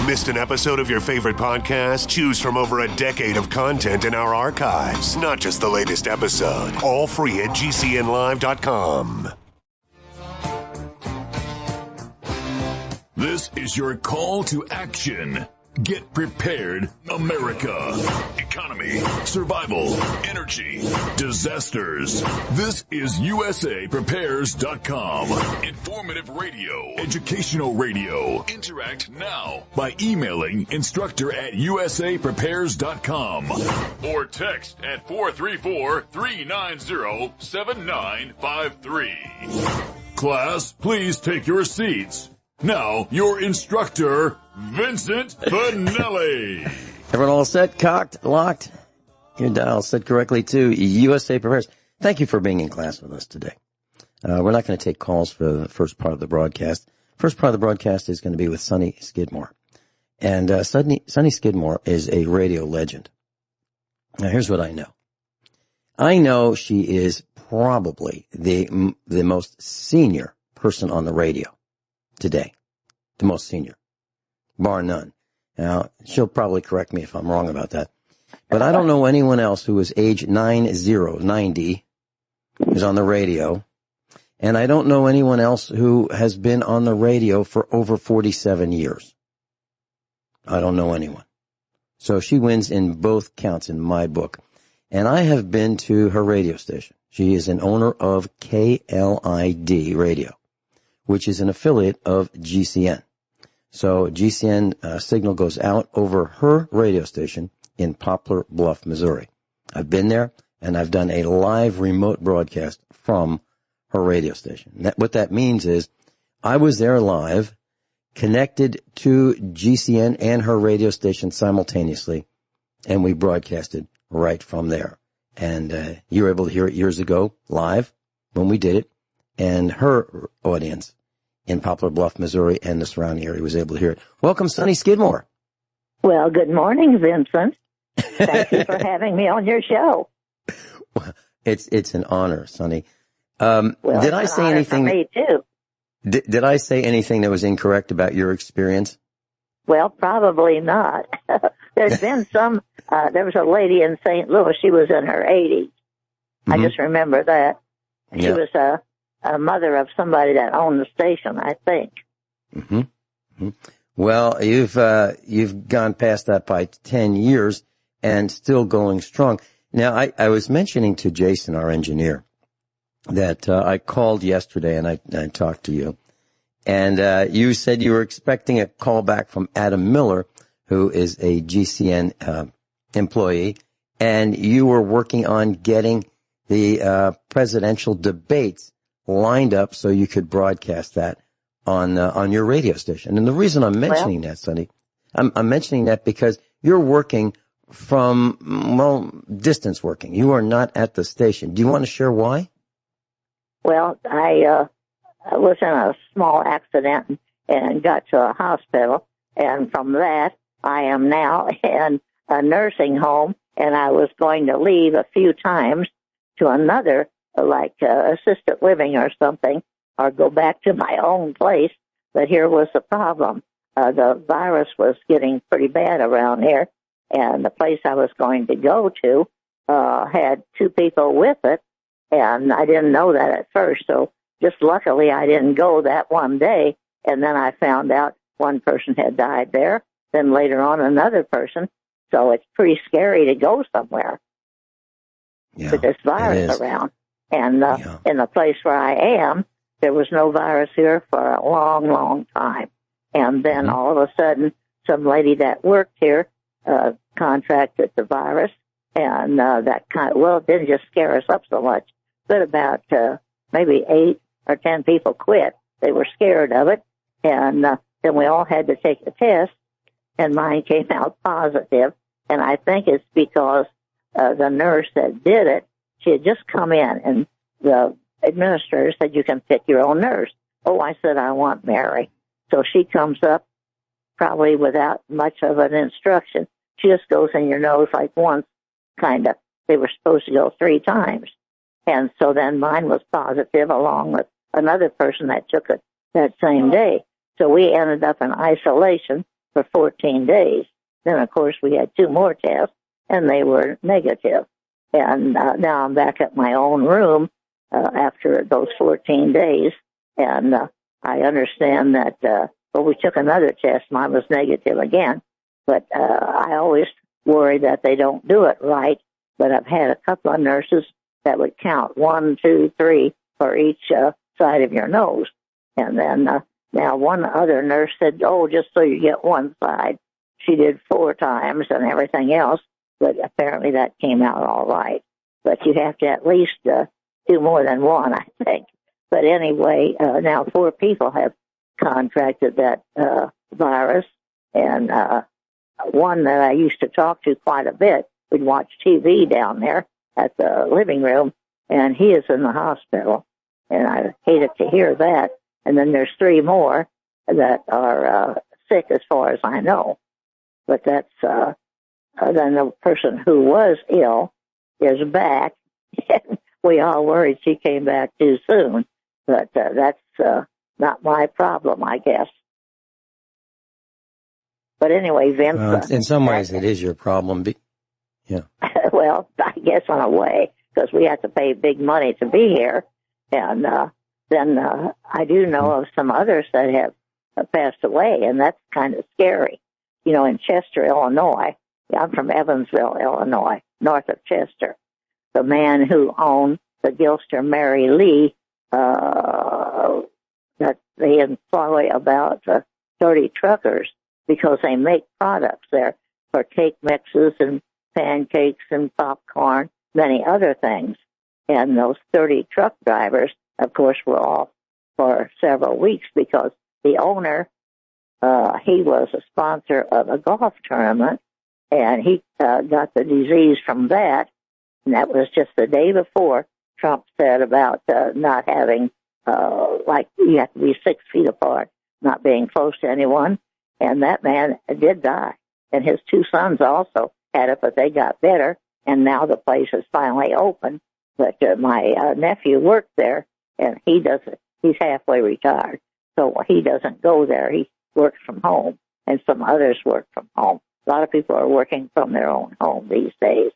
Missed an episode of your favorite podcast? Choose from over a decade of content in our archives, not just the latest episode. All free at GCNlive.com. This is your call to action. Get prepared, America. Economy, survival, energy, disasters. This is USAPrepares.com. Informative radio, educational radio. Interact now by emailing instructor@USAPrepares.com or text at 434-390-7953. Class, please take your seats. Now, your instructor, Vincent Finelli. Everyone all set, cocked, locked? Your dial set correctly to USA Prepares. Thank you for being in class with us today. We're not going to take calls for the first part of the broadcast. First part of the broadcast is going to be with Sonny Skidmore. And Sonny Skidmore is a radio legend. Now, here's what I know. I know she is probably the most senior person on the radio today. The most senior, bar none. Now, she'll probably correct me if I'm wrong about that. But I don't know anyone else who is age 90 who's on the radio. And I don't know anyone else who has been on the radio for over 47 years. I don't know anyone. So she wins in both counts in my book. And I have been to her radio station. She is an owner of KLID Radio, which is an affiliate of GCN. So GCN signal goes out over her radio station in Poplar Bluff, Missouri. I've been there, and I've done a live remote broadcast from her radio station. What that means is I was there live, connected to GCN and her radio station simultaneously, and we broadcasted right from there. And you were able to hear it years ago live when we did it, and her audience in Poplar Bluff, Missouri, and the surrounding area was able to hear it. Welcome, Sonny Skidmore. Well, good morning, Vincent. Thank you for having me on your show. Well, it's an honor, Sonny. Did I say anything? For me too. Did I say anything that was incorrect about your experience? Well, probably not. There's been some. There was a lady in St. Louis. She was in her 80s. Mm-hmm. I just remember that. She was a mother of somebody that owned the station, I think. Mm-hmm. Mm-hmm. Well, you've gone past that by 10 years and still going strong. Now, I was mentioning to Jason, our engineer, that I called yesterday and I talked to you. And you said you were expecting a call back from Adam Miller, who is a GCN employee, and you were working on getting the presidential debates lined up so you could broadcast that on your radio station. And the reason I'm mentioning that, Sonny, I'm mentioning that because you're working from, distance working. You are not at the station. Do you want to share why? Well, I was in a small accident and got to a hospital. And from that, I am now in a nursing home. And I was going to leave a few times to another, like assisted living or something, or go back to my own place. But here was the problem. The virus was getting pretty bad around here, and the place I was going to go to had two people with it, and I didn't know that at first. So just luckily I didn't go that one day, and then I found out one person had died there, then later on another person. So it's pretty scary to go somewhere with this virus around. And in the place where I am, there was no virus here for a long, long time. And then all of a sudden, some lady that worked here contracted the virus, and that it didn't just scare us up so much, but about maybe 8 or 10 people quit. They were scared of it, and then we all had to take a test, and mine came out positive. And I think it's because the nurse that did it, she had just come in, and the administrator said, you can pick your own nurse. Oh, I said, I want Mary. So she comes up probably without much of an instruction. She just goes in your nose like once, kind of. They were supposed to go 3 times. And so then mine was positive along with another person that took it that same day. So we ended up in isolation for 14 days. Then, of course, we had 2 more tests, and they were negative. And now I'm back at my own room after those 14 days, and I understand that, we took another test. Mine was negative again, but I always worry that they don't do it right. But I've had a couple of nurses that would count 1, 2, 3 for each side of your nose. And then now one other nurse said, oh, just so you get one side. She did 4 times and everything else, but apparently that came out all right. But you have to at least do more than one, I think. But anyway, now 4 people have contracted that virus, and one that I used to talk to quite a bit, we'd watch TV down there at the living room, and he is in the hospital, and I hated to hear that. And then there's 3 more that are sick as far as I know. But that's, then the person who was ill is back. We all worried she came back too soon, but that's not my problem, I guess. But anyway, Vince. Well, in some ways, it is your problem. Yeah. Well, I guess in a way, because we have to pay big money to be here. And then I do know of some others that have passed away, and that's kind of scary. You know, in Chester, Illinois, I'm from Evansville, Illinois, north of Chester. The man who owned the Gilster Mary Lee, that they employ about 30 truckers because they make products there for cake mixes and pancakes and popcorn, many other things. And those 30 truck drivers, of course, were off for several weeks because the owner, he was a sponsor of a golf tournament, and he got the disease from that. And that was just the day before Trump said about not having, like, you have to be 6 feet apart, not being close to anyone. And that man did die. And his 2 sons also had it, but they got better. And now the place is finally open. But my nephew worked there, and he's halfway retired. So he doesn't go there. He works from home, and some others work from home. A lot of people are working from their own home these days.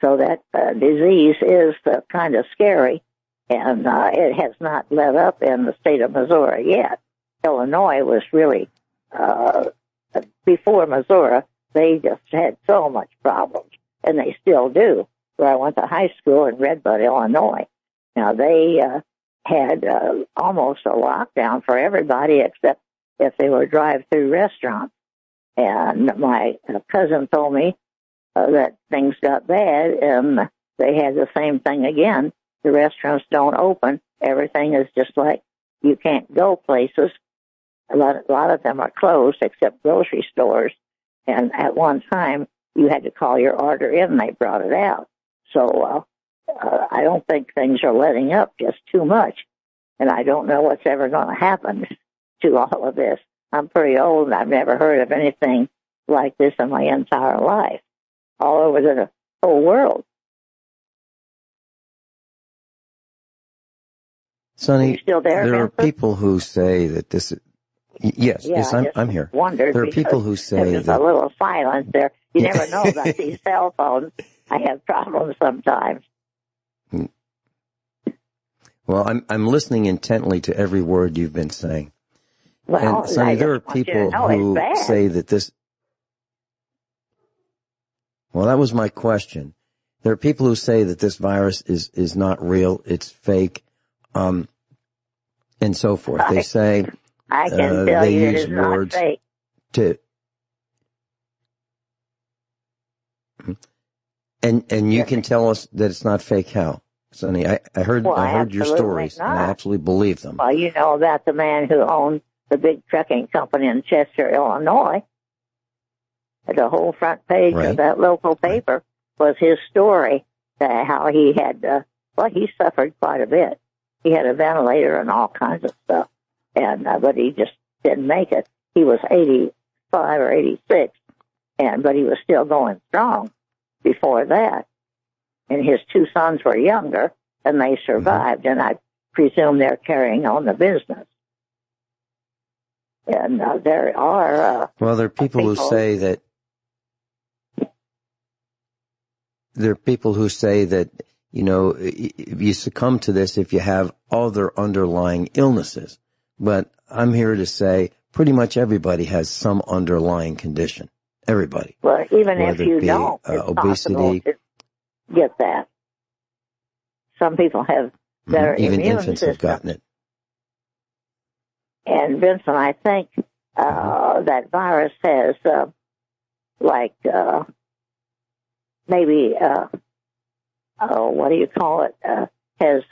So that disease is kind of scary, and it has not let up in the state of Missouri yet. Illinois was really, before Missouri, they just had so much problems, and they still do. Where I went to high school in Redbud, Illinois. Now, they had almost a lockdown for everybody except if they were drive-through restaurants. And my cousin told me that things got bad, and they had the same thing again. The restaurants don't open. Everything is just like you can't go places. A lot of them are closed except grocery stores. And at one time, you had to call your order in, and they brought it out. So I don't think things are letting up just too much. And I don't know what's ever going to happen to all of this. I'm pretty old, and I've never heard of anything like this in my entire life, all over the whole world. Sonny, still there are people who say that this is... Yes, I'm here. There are people who say there's that... a little silence there. You never know about these cell phones. I have problems sometimes. Well, I'm listening intently to every word you've been saying. Well, and Sonny, there are people who say that this... Well, that was my question. There are people who say that this virus is not real, it's fake, and so forth. They say... I can tell they you use it is words not fake. And you can tell us that it's not fake how? Sonny, I heard your stories, not. and I absolutely believe them. Well, you know about the man who owned the big trucking company in Chester, Illinois. The whole front page of that local paper was his story, how he had, he suffered quite a bit. He had a ventilator and all kinds of stuff, and but he just didn't make it. He was 85 or 86, but he was still going strong before that. And his 2 sons were younger, and they survived, and I presume they're carrying on the business. And there are... well, there are people who say that... There are people who say that, you know, you succumb to this if you have other underlying illnesses. But I'm here to say pretty much everybody has some underlying condition. Everybody. Well, even if Whether you it be, don't, it's obesity, possible to get that. Some people have better even immune infants systems. have gotten it. And Vincent, I think that virus has, maybe, what do you call it, has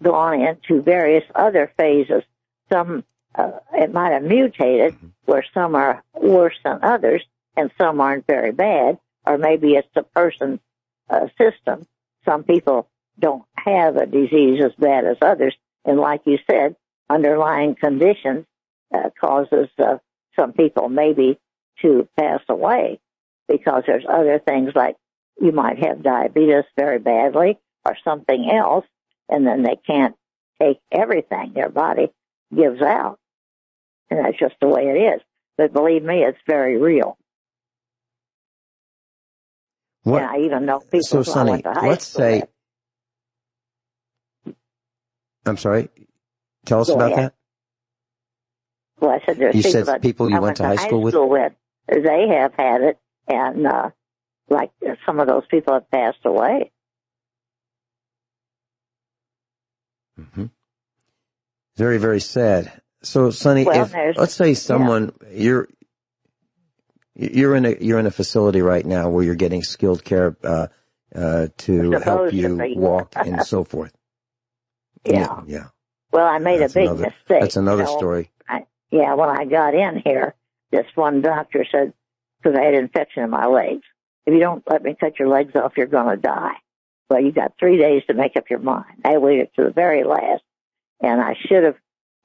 gone into various other phases. Some, it might have mutated where some are worse than others and some aren't very bad, or maybe it's the person's system. Some people don't have a disease as bad as others, and like you said, underlying conditions causes some people maybe to pass away because there's other things like you might have diabetes very badly or something else, and then they can't take everything their body gives out. And that's just the way it is. But believe me, it's very real. What? And I even know people So, who I Sonny, went to high let's school say... with. I'm sorry? Tell us Go about ahead. that. Well, I said there's You people said that people you I went to high school with? They have had it, and like some of those people have passed away. Mm-hmm. Very, very sad. So, Sonny, Well, if let's say someone you're in a facility right now where you're getting skilled care to help you walk and so forth. Yeah. Yeah. Well, I made a big mistake. That's another story. When I got in here, this one doctor said, because I had an infection in my legs, if you don't let me cut your legs off, you're going to die. Well, you got 3 days to make up your mind. I waited to the very last, and I should have,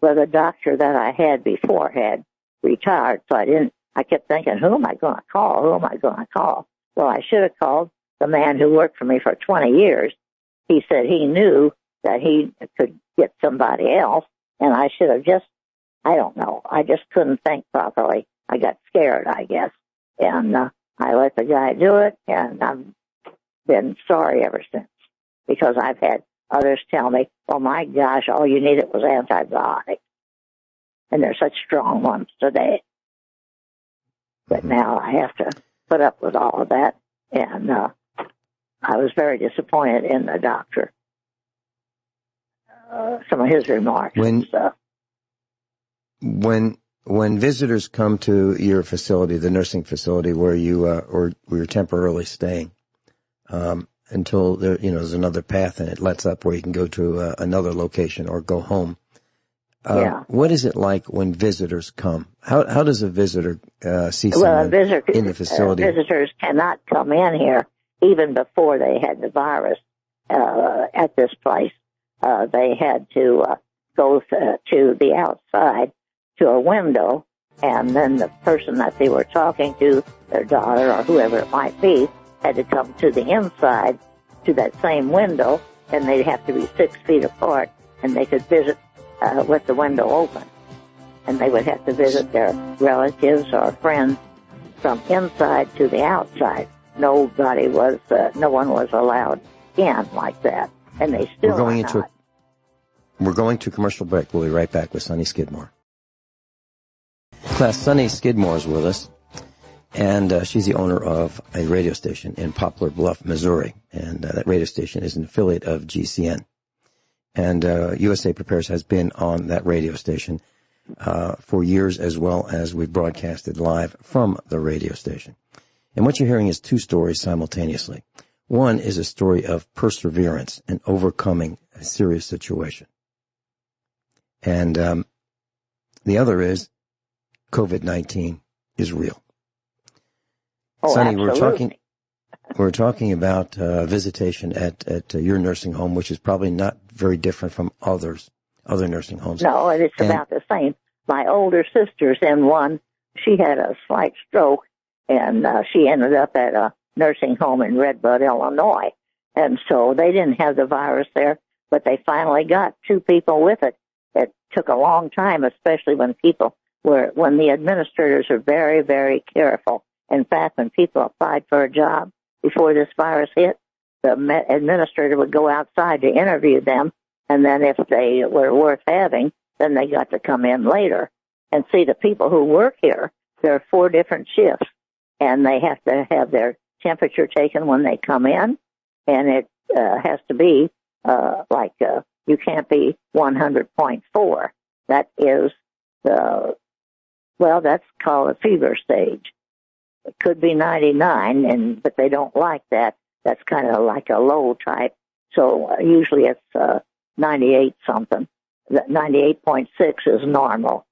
well, the doctor that I had before had retired, so I kept thinking, who am I going to call? Who am I going to call? Well, I should have called the man who worked for me for 20 years. He said he knew that he could get somebody else, and I should have just, I don't know, I just couldn't think properly. I got scared, I guess, and I let the guy do it, and I've been sorry ever since, because I've had others tell me, oh my gosh, all you needed was antibiotics, and they're such strong ones today. But now I have to put up with all of that, and I was very disappointed in the doctor. Some of his remarks and stuff. When visitors come to your facility, the nursing facility where you or where you're temporarily staying, until there's another path and it lets up where you can go to another location or go home. What is it like when visitors come? How does a visitor see someone in the facility? Visitors cannot come in here even before they had the virus at this place. They had to go to the outside to a window, and then the person that they were talking to, their daughter or whoever it might be, had to come to the inside to that same window, and they'd have to be 6 feet apart, and they could visit with the window open. And they would have to visit their relatives or friends from inside to the outside. No one was allowed in like that, and they still are not. We're going to commercial break. We'll be right back with Sonny Skidmore. Class, Sonny Skidmore is with us, and she's the owner of a radio station in Poplar Bluff, Missouri, and that radio station is an affiliate of GCN. And USA Prepares has been on that radio station for years, as well as we've broadcasted live from the radio station. And what you're hearing is two stories simultaneously. One is a story of perseverance and overcoming a serious situation. And the other is COVID-19 is real. Oh, Sonny, absolutely. we're talking about visitation at your nursing home, which is probably not very different from other nursing homes. No, and it's about the same. My older sister's in one. She had a slight stroke, and she ended up at a nursing home in Redbud, Illinois. And so they didn't have the virus there, but they finally got 2 people with it. It took a long time, especially when people when the administrators are very, very careful. In fact, when people applied for a job before this virus hit, the administrator would go outside to interview them, and then if they were worth having, then they got to come in later. And see, the people who work here, there are 4 different shifts, and they have to have their temperature taken when they come in, and it has to be you can't be 100.4. That is that's called a fever stage. It could be 99, but they don't like that. That's kind of like a low type. So usually it's 98 something. 98.6 is normal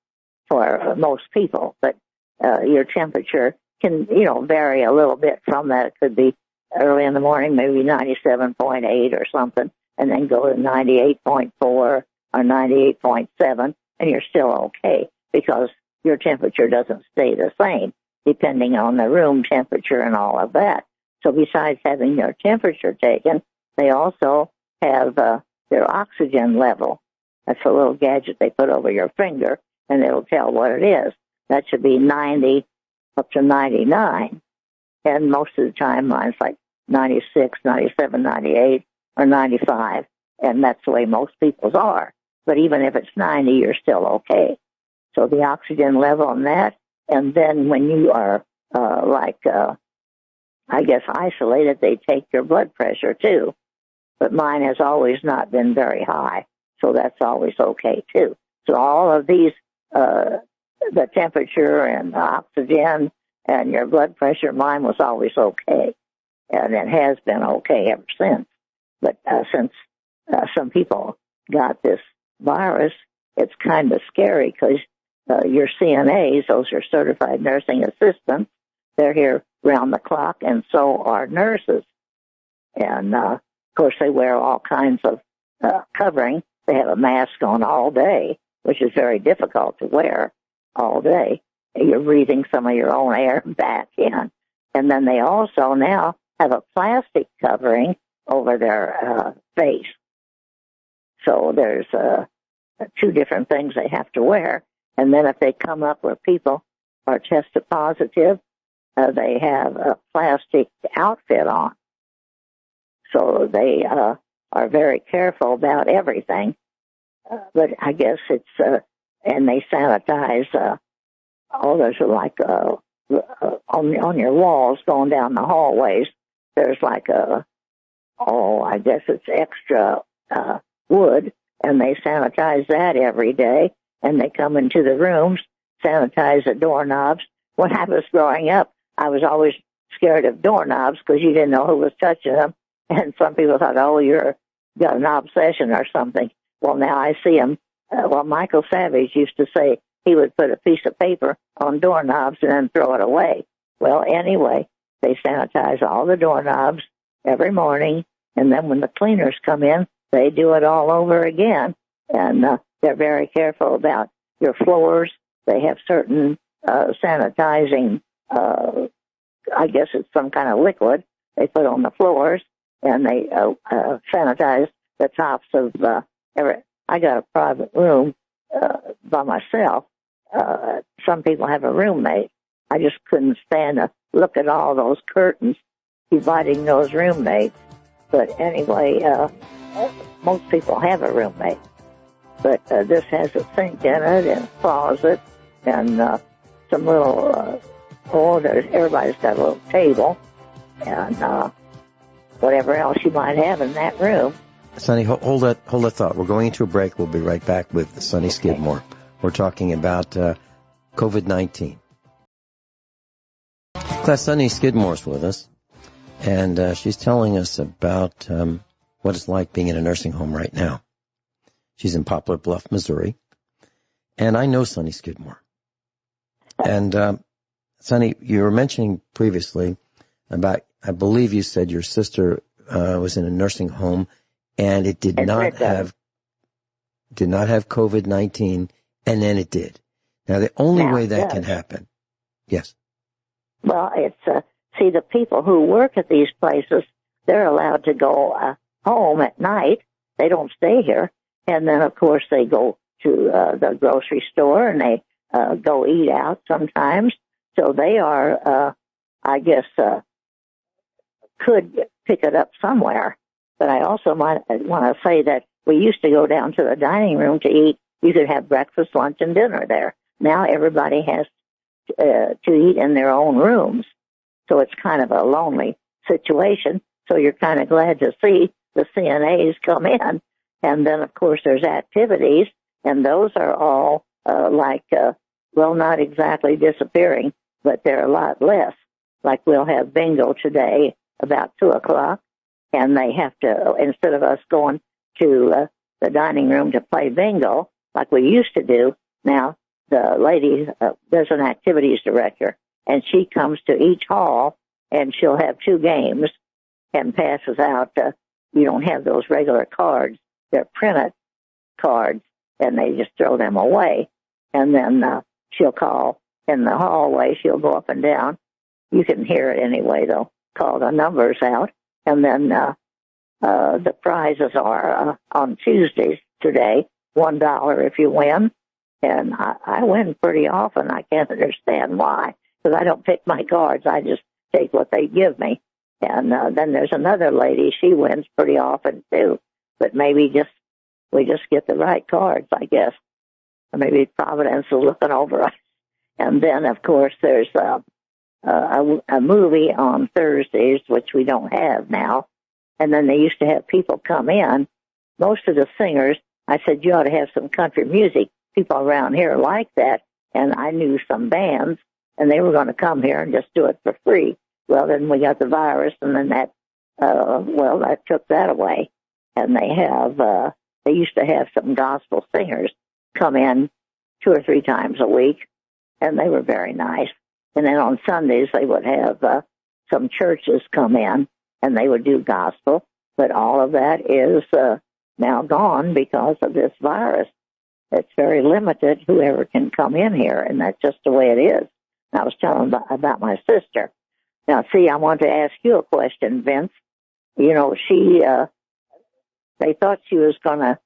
for most people, but your temperature can, vary a little bit from that. It could be early in the morning, maybe 97.8 or something, and then go to 98.4 or 98.7, and you're still okay because your temperature doesn't stay the same depending on the room temperature and all of that. So besides having their temperature taken, they also have their oxygen level. That's a little gadget they put over your finger, and it'll tell what it is. That should be 90 up to 99. And most of the time, mine's like 96, 97, 98, or 95. And that's the way most people's are. But even if it's 90, you're still okay. So the oxygen level on that, and then when you are isolated, they take your blood pressure too. But mine has always not been very high, so that's always okay too. So all of these, the temperature and the oxygen and your blood pressure, mine was always okay, and it has been okay ever since. But since some people got this virus, it's kind of scary because your CNAs, those are certified nursing assistants, they're here round the clock, and so are nurses. And, of course, they wear all kinds of covering. They have a mask on all day, which is very difficult to wear all day. You're breathing some of your own air back in. And then they also now have a plastic covering over their face. So there's 2 different things they have to wear. And then if they come up where people are tested positive, they have a plastic outfit on. So they are very careful about everything. But I guess it's, and they sanitize, there's like, on your walls going down the hallways, there's like I guess it's extra wood, and they sanitize that every day. And they come into the rooms, sanitize the doorknobs. When I was growing up, I was always scared of doorknobs because you didn't know who was touching them. And some people thought, you've got an obsession or something. Well, now I see them. Michael Savage used to say he would put a piece of paper on doorknobs and then throw it away. Well, anyway, they sanitize all the doorknobs every morning. And then when the cleaners come in, they do it all over again. And they're very careful about your floors. They have certain sanitizing, I guess it's some kind of liquid they put on the floors, and they sanitize the tops of I got a private room by myself. Some people have a roommate. I just couldn't stand to look at all those curtains dividing those roommates. But anyway, most people have a roommate. But this has a sink in it and a closet and some little, everybody's got a little table and whatever else you might have in that room. Sonny, hold that thought. We're going into a break. We'll be right back with Sonny Skidmore. We're talking about COVID-19. Class, Sonny Skidmore's with us, and she's telling us about what it's like being in a nursing home right now. She's in Poplar Bluff, Missouri, and I know Sonny Skidmore. And Sonny, you were mentioning previously about, I believe you said your sister was in a nursing home, and it did not have COVID-19, and then it did. Now, the only way that can happen, yes. Well, it's see, the people who work at these places, they're allowed to go home at night. They don't stay here. And then, of course, they go to the grocery store and they go eat out sometimes. So they are, I guess, could pick it up somewhere. But I also might want to say that we used to go down to the dining room to eat. You could have breakfast, lunch, and dinner there. Now everybody has to eat in their own rooms. So it's kind of a lonely situation. So you're kind of glad to see the CNAs come in. And then, of course, there's activities, and those are all not exactly disappearing, but they're a lot less. Like we'll have bingo today about 2 o'clock, and they have to, instead of us going to the dining room to play bingo like we used to do, now the lady, there's an activities director, and she comes to each hall, and she'll have 2 games and passes out. You don't have those regular cards. They're printed cards, and they just throw them away. And then she'll call in the hallway. She'll go up and down. You can hear it anyway, though. Call the numbers out. And then the prizes are on Tuesdays today, $1 if you win. And I win pretty often. I can't understand why, because I don't pick my cards. I just take what they give me. And then there's another lady. She wins pretty often, too. But maybe we just get the right cards, I guess. Or maybe Providence is looking over us. And then, of course, there's a movie on Thursdays, which we don't have now. And then they used to have people come in. Most of the singers, I said, you ought to have some country music. People around here like that. And I knew some bands, and they were going to come here and just do it for free. Well, then we got the virus, and then that took that away. And they used to have some gospel singers come in 2 or 3 times a week, and they were very nice. And then on Sundays, they would have some churches come in, and they would do gospel. But all of that is now gone because of this virus. It's very limited whoever can come in here, and that's just the way it is. And I was telling about my sister. Now, see, I want to ask you a question, Vince. You know, they thought she was going to,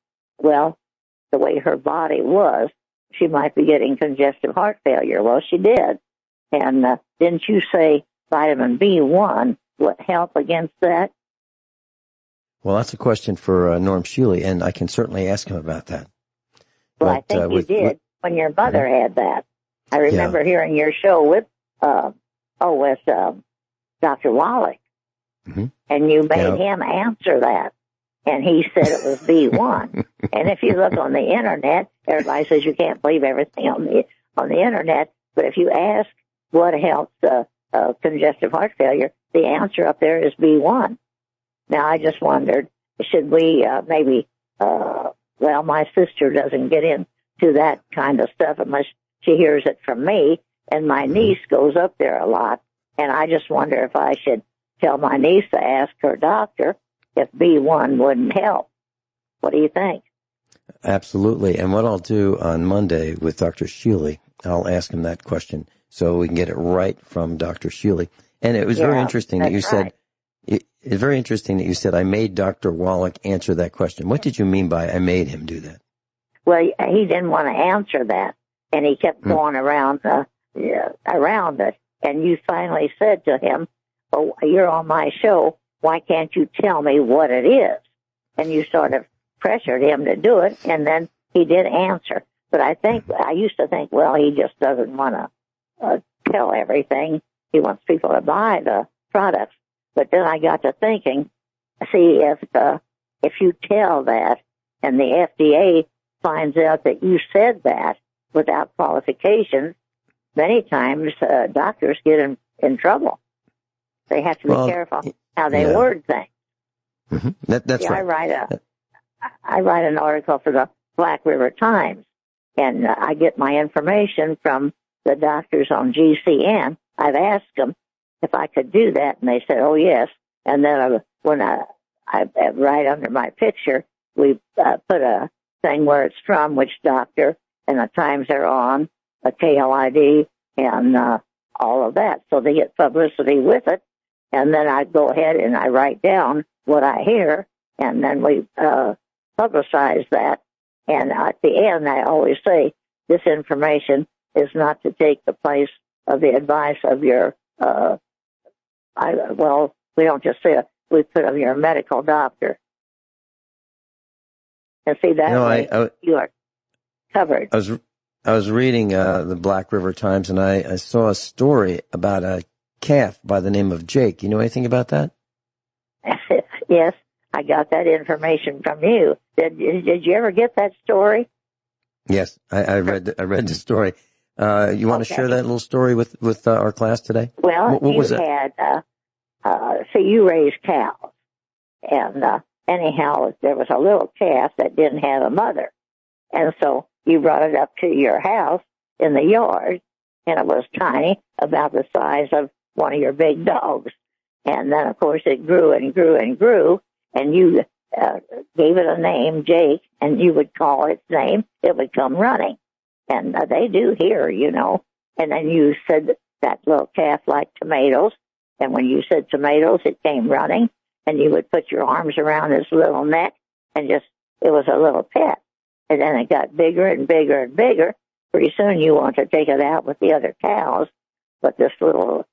the way her body was, she might be getting congestive heart failure. Well, she did. And didn't you say vitamin B1 would help against that? Well, that's a question for Norm Shuley, and I can certainly ask him about that. Well, I think you did when your mother had that. I remember hearing your show with Dr. Wallach, and you made him answer that, and he said it was B1. And if you look on the internet, everybody says you can't believe everything on the internet. But if you ask what helps congestive heart failure, the answer up there is B1. Now, I just wondered, should we my sister doesn't get into that kind of stuff unless she hears it from me, and my niece goes up there a lot, and I just wonder if I should tell my niece to ask her doctor if B1 wouldn't help. What do you think? Absolutely. And what I'll do on Monday with Dr. Shuley, I'll ask him that question so we can get it right from Dr. Shuley. And it was very interesting that you said, it's very interesting that you said, I made Dr. Wallach answer that question. What did you mean by I made him do that? Well, he didn't want to answer that, and he kept going around it. And you finally said to him, oh, you're on my show. Why can't you tell me what it is? And you sort of pressured him to do it, and then he did answer. But I used to think, well, he just doesn't want to tell everything. He wants people to buy the products. But then I got to thinking, see, if you tell that and the FDA finds out that you said that without qualifications, many times doctors get in trouble. They have to be careful how they word things. Mm-hmm. That's right. I write an article for the Black River Times, and I get my information from the doctors on GCN. I've asked them if I could do that, and they said, oh, yes. And then when I write under my picture, we put a thing where it's from, which doctor, and the times they're on, a KLID, and all of that. So they get publicity with it. And then I go ahead and I write down what I hear, and then we publicize that. And at the end, I always say, this information is not to take the place of the advice of your, we don't just say we put of your medical doctor. And see, that way you are covered. I was reading the Black River Times, and I saw a story about a calf by the name of Jake. You know anything about that? Yes, I got that information from you. Did you ever get that story? Yes, I read the story. You want to share that little story with our class today? Well, what was it? You raise cows, and anyhow, there was a little calf that didn't have a mother, and so you brought it up to your house in the yard, and it was tiny, about the size of one of your big dogs. And then, of course, it grew and grew and grew, and you gave it a name, Jake, and you would call its name. It would come running. And they do here, you know. And then you said that little calf liked tomatoes, and when you said tomatoes, it came running, and you would put your arms around its little neck, and it was a little pet. And then it got bigger and bigger and bigger. Pretty soon you want to take it out with the other cows, but this little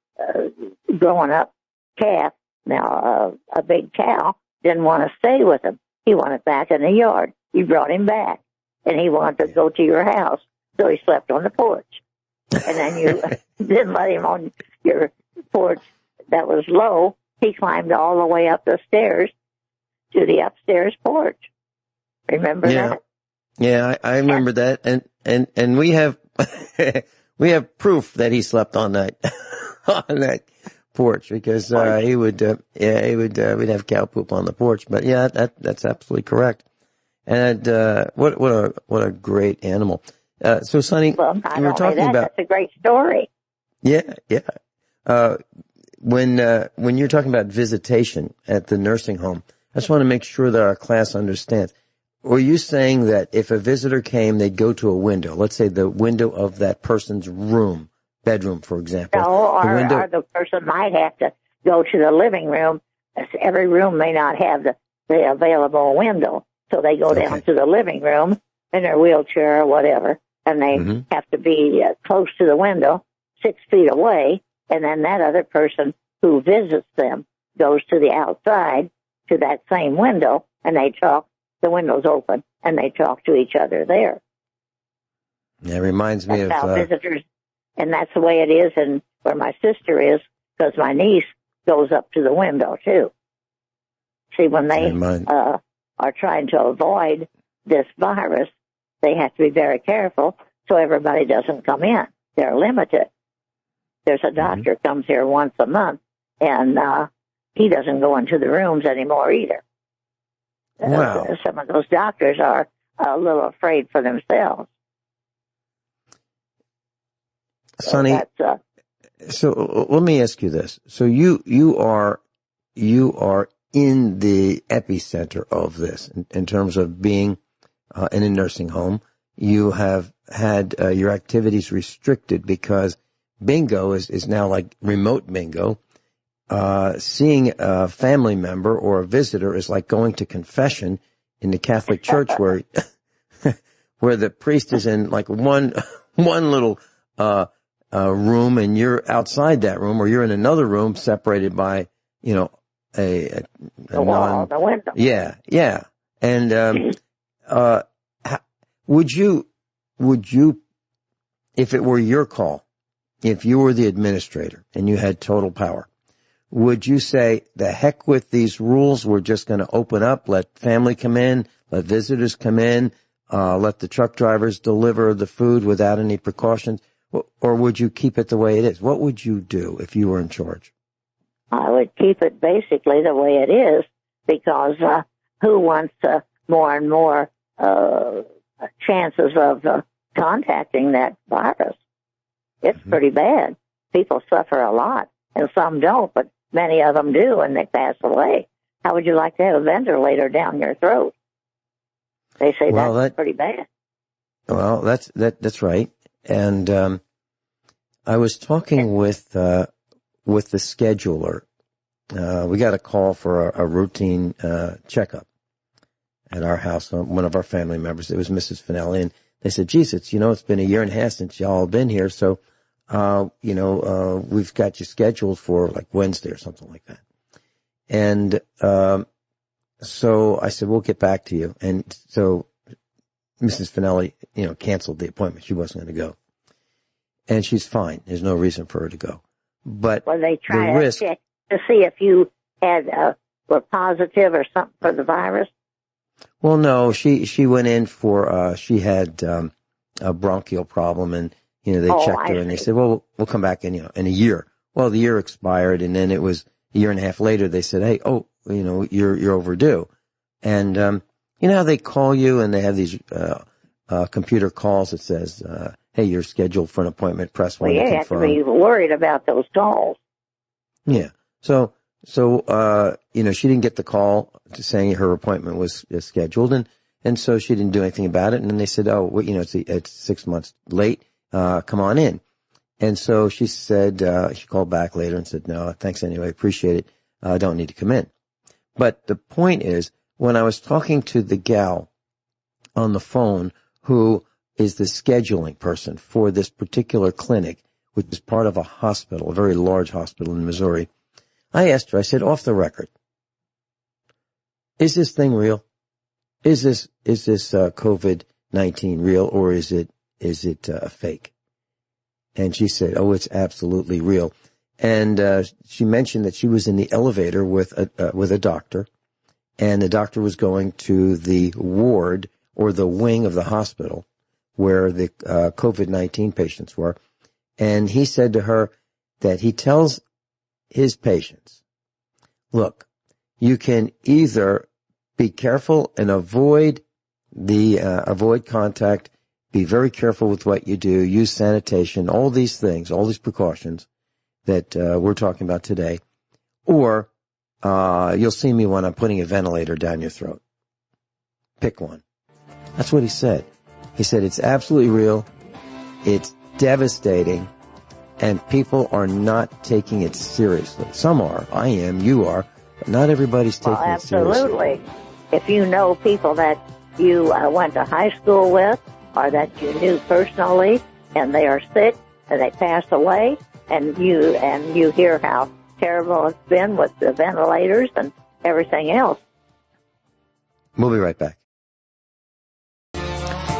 growing up calf, now a big cow, didn't want to stay with him. He wanted back in the yard. You brought him back, and he wanted to go to your house, so he slept on the porch. And then you didn't let him on your porch that was low. He climbed all the way up the stairs to the upstairs porch. Remember that? Yeah, I remember that, and we have we have proof that he slept on that on that porch, because we'd have cow poop on the porch. But yeah, that's absolutely correct. And what a great animal. So Sonny, you were talking about, that's a great story. Yeah. When you're talking about visitation at the nursing home, I just want to make sure that our class understands. Were you saying that if a visitor came, they'd go to a window, let's say the window of that person's bedroom, for example? No, or the person might have to go to the living room. Every room may not have the available window, so they go down to the living room in their wheelchair or whatever, and they have to be close to the window, 6 feet away, and then that other person who visits them goes to the outside to that same window, and they talk. The window's open, and they talk to each other there. That reminds me of how visitors, and that's the way it is, and where my sister is, because my niece goes up to the window too. See, when they are trying to avoid this virus, they have to be very careful so everybody doesn't come in. They're limited. There's a doctor comes here once a month, and he doesn't go into the rooms anymore either. Wow. Some of those doctors are a little afraid for themselves. Sonny, so let me ask you this. So you are in the epicenter of this in terms of being in a nursing home. You have had your activities restricted because bingo is now like remote bingo. Seeing a family member or a visitor is like going to confession in the Catholic Church, where the priest is in like one little room, and you're outside that room, or you're in another room separated by the wall, the window. Yeah. And would you, if it were your call, if you were the administrator and you had total power, would you say, the heck with these rules, we're just going to open up, let family come in, let visitors come in, let the truck drivers deliver the food without any precautions? Or would you keep it the way it is? What would you do if you were in charge? I would keep it basically the way it is, because who wants more and more chances of contacting that virus? It's pretty bad. People suffer a lot, and some don't, but many of them do, and they pass away. How would you like to have a ventilator down your throat? They say that's pretty bad. Well, that's right. And I was talking with the scheduler. We got a call for a routine checkup at our house. One of our family members, it was Mrs. Finelli, and they said, geez, it's been a year and a half since y'all been here. So, we've got you scheduled for like Wednesday or something like that. And, so I said, we'll get back to you. And so Mrs. Finelli, canceled the appointment. She wasn't going to go. And she's fine. There's no reason for her to go. But well, they try the to risk, check to see if you had were positive or something for the virus. well, no, she went in for, she had, a bronchial problem, and, they checked her and they said, well, we'll come back in a year. Well, the year expired, and then it was a year and a half later, they said, hey, you're overdue. And, how they call you and they have these, computer calls that says, hey, you're scheduled for an appointment, press one to confirm. You have to be worried about those calls. Yeah. So, she didn't get the call saying her appointment was scheduled, and so she didn't do anything about it. And then they said, oh, well, it's 6 months late. Come on in. And so she said, she called back later and said, no, thanks anyway. Appreciate it. I don't need to come in. But the point is, when I was talking to the gal on the phone who is the scheduling person for this particular clinic, which is part of a hospital, a very large hospital in Missouri, I asked her, I said, off the record, is this thing real? Is this COVID-19 real, or is it a fake? And she said, oh, it's absolutely real. And she mentioned that she was in the elevator with a doctor, and the doctor was going to the ward or the wing of the hospital where the COVID-19 patients were. And he said to her that he tells his patients, look, you can either be careful and avoid contact, be very careful with what you do, use sanitation, all these things, all these precautions that we're talking about today, or you'll see me when I'm putting a ventilator down your throat. Pick one. That's what he said. He said it's absolutely real, it's devastating, and people are not taking it seriously. Some are. I am. You are. But not everybody's taking it seriously. Absolutely. If you know people that you went to high school with or that you knew personally and they are sick and they pass away, and you hear how terrible it's been with the ventilators and everything else. We'll be right back.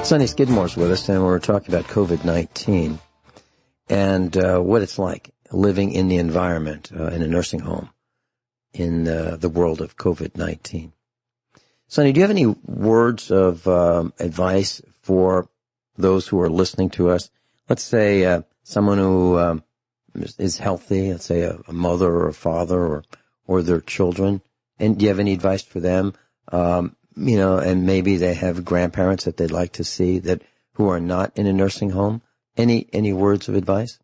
Sonny Skidmore's with us, and we're talking about COVID-19 and what it's like living in the environment in a nursing home in the world of COVID-19. Sonny, do you have any words of advice for those who are listening to us? Let's say someone who is healthy, let's say a mother or a father or their children. And do you have any advice for them? And maybe they have grandparents that they'd like to see who are not in a nursing home. Any words of advice?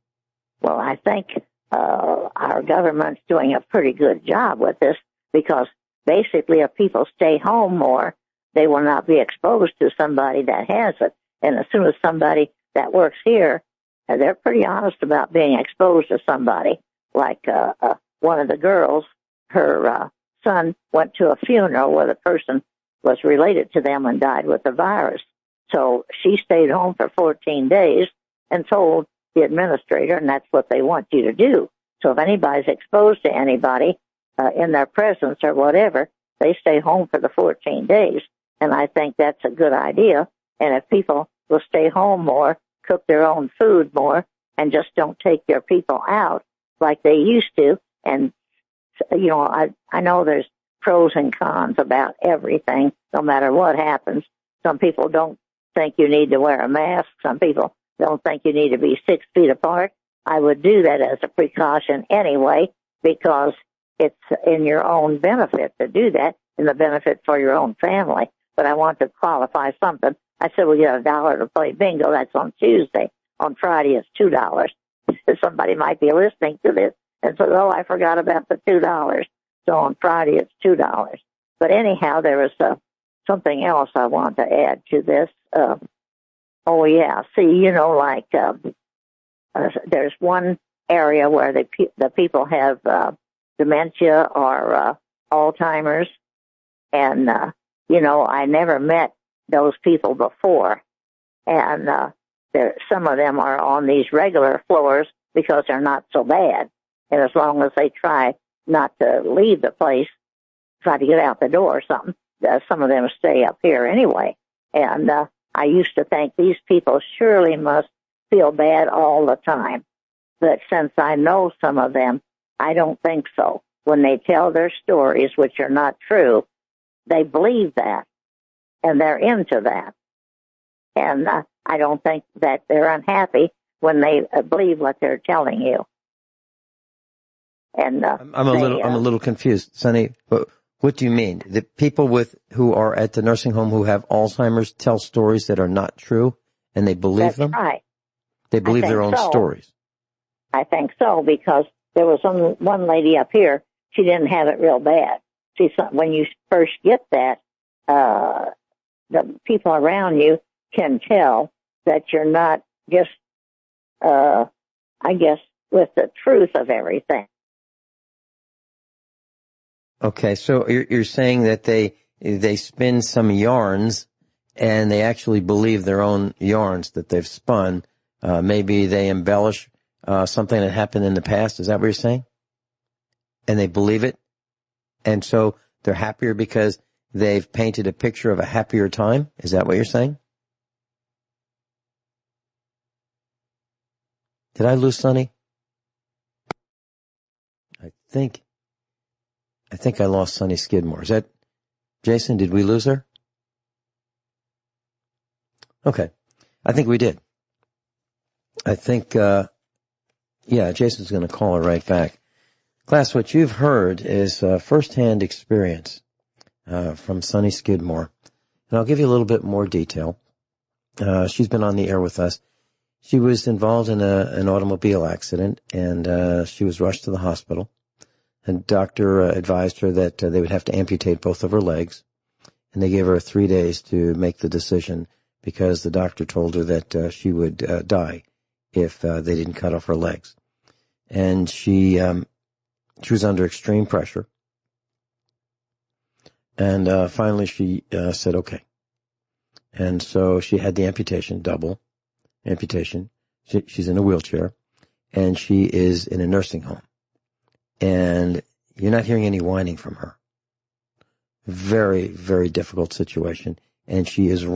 Well, I think our government's doing a pretty good job with this, because basically if people stay home more, they will not be exposed to somebody that has it. And as soon as somebody that works here, they're pretty honest about being exposed to somebody. Like one of the girls, her son went to a funeral where the person was related to them and died with the virus. So she stayed home for 14 days and told the administrator, and that's what they want you to do. So if anybody's exposed to anybody in their presence or whatever, they stay home for the 14 days. And I think that's a good idea. And if people will stay home more, cook their own food more, and just don't take their people out like they used to. And, I know there's pros and cons about everything, no matter what happens. Some people don't think you need to wear a mask. Some people don't think you need to be 6 feet apart. I would do that as a precaution anyway, because it's in your own benefit to do that, and the benefit for your own family. But I want to qualify something. I said, we get $1 to play bingo. That's on Tuesday. On Friday, it's $2. Somebody might be listening to this and says, oh, I forgot about the $2. So on Friday, it's $2. But anyhow, there was something else I want to add to this. There's one area where the people have dementia or Alzheimer's. And, I never met those people before. And some of them are on these regular floors because they're not so bad. And as long as they try not to leave the place, try to get out the door or something, some of them stay up here anyway. And I used to think these people surely must feel bad all the time. But since I know some of them, I don't think so. When they tell their stories, which are not true, they believe that, and they're into that. And I don't think that they're unhappy when they believe what they're telling you. And I'm a little confused, Sonny. What do you mean? The people who are at the nursing home who have Alzheimer's tell stories that are not true, and they believe them? That's right. They believe their own stories. I think so, because there was one lady up here. She didn't have it real bad. See, when you first get that, the people around you can tell that you're not just, I guess, with the truth of everything. Okay, so you're saying that they spin some yarns and they actually believe their own yarns that they've spun. Maybe they embellish something that happened in the past. Is that what you're saying? And they believe it? And so they're happier because they've painted a picture of a happier time? Is that what you're saying? Did I lose Sonny? I think I lost Sonny Skidmore. Is that Jason? Did we lose her? Okay. I think we did. I think, Jason's going to call her right back. Class, what you've heard is firsthand experience from Sonny Skidmore. And I'll give you a little bit more detail. She's been on the air with us. She was involved in an automobile accident, and she was rushed to the hospital. And doctor advised her that they would have to amputate both of her legs. And they gave her 3 days to make the decision because the doctor told her that she would die if they didn't cut off her legs. And she was under extreme pressure. And finally she said, okay. And so she had the amputation, double amputation. She's in a wheelchair, and she is in a nursing home. And you're not hearing any whining from her. Very, very difficult situation. And she is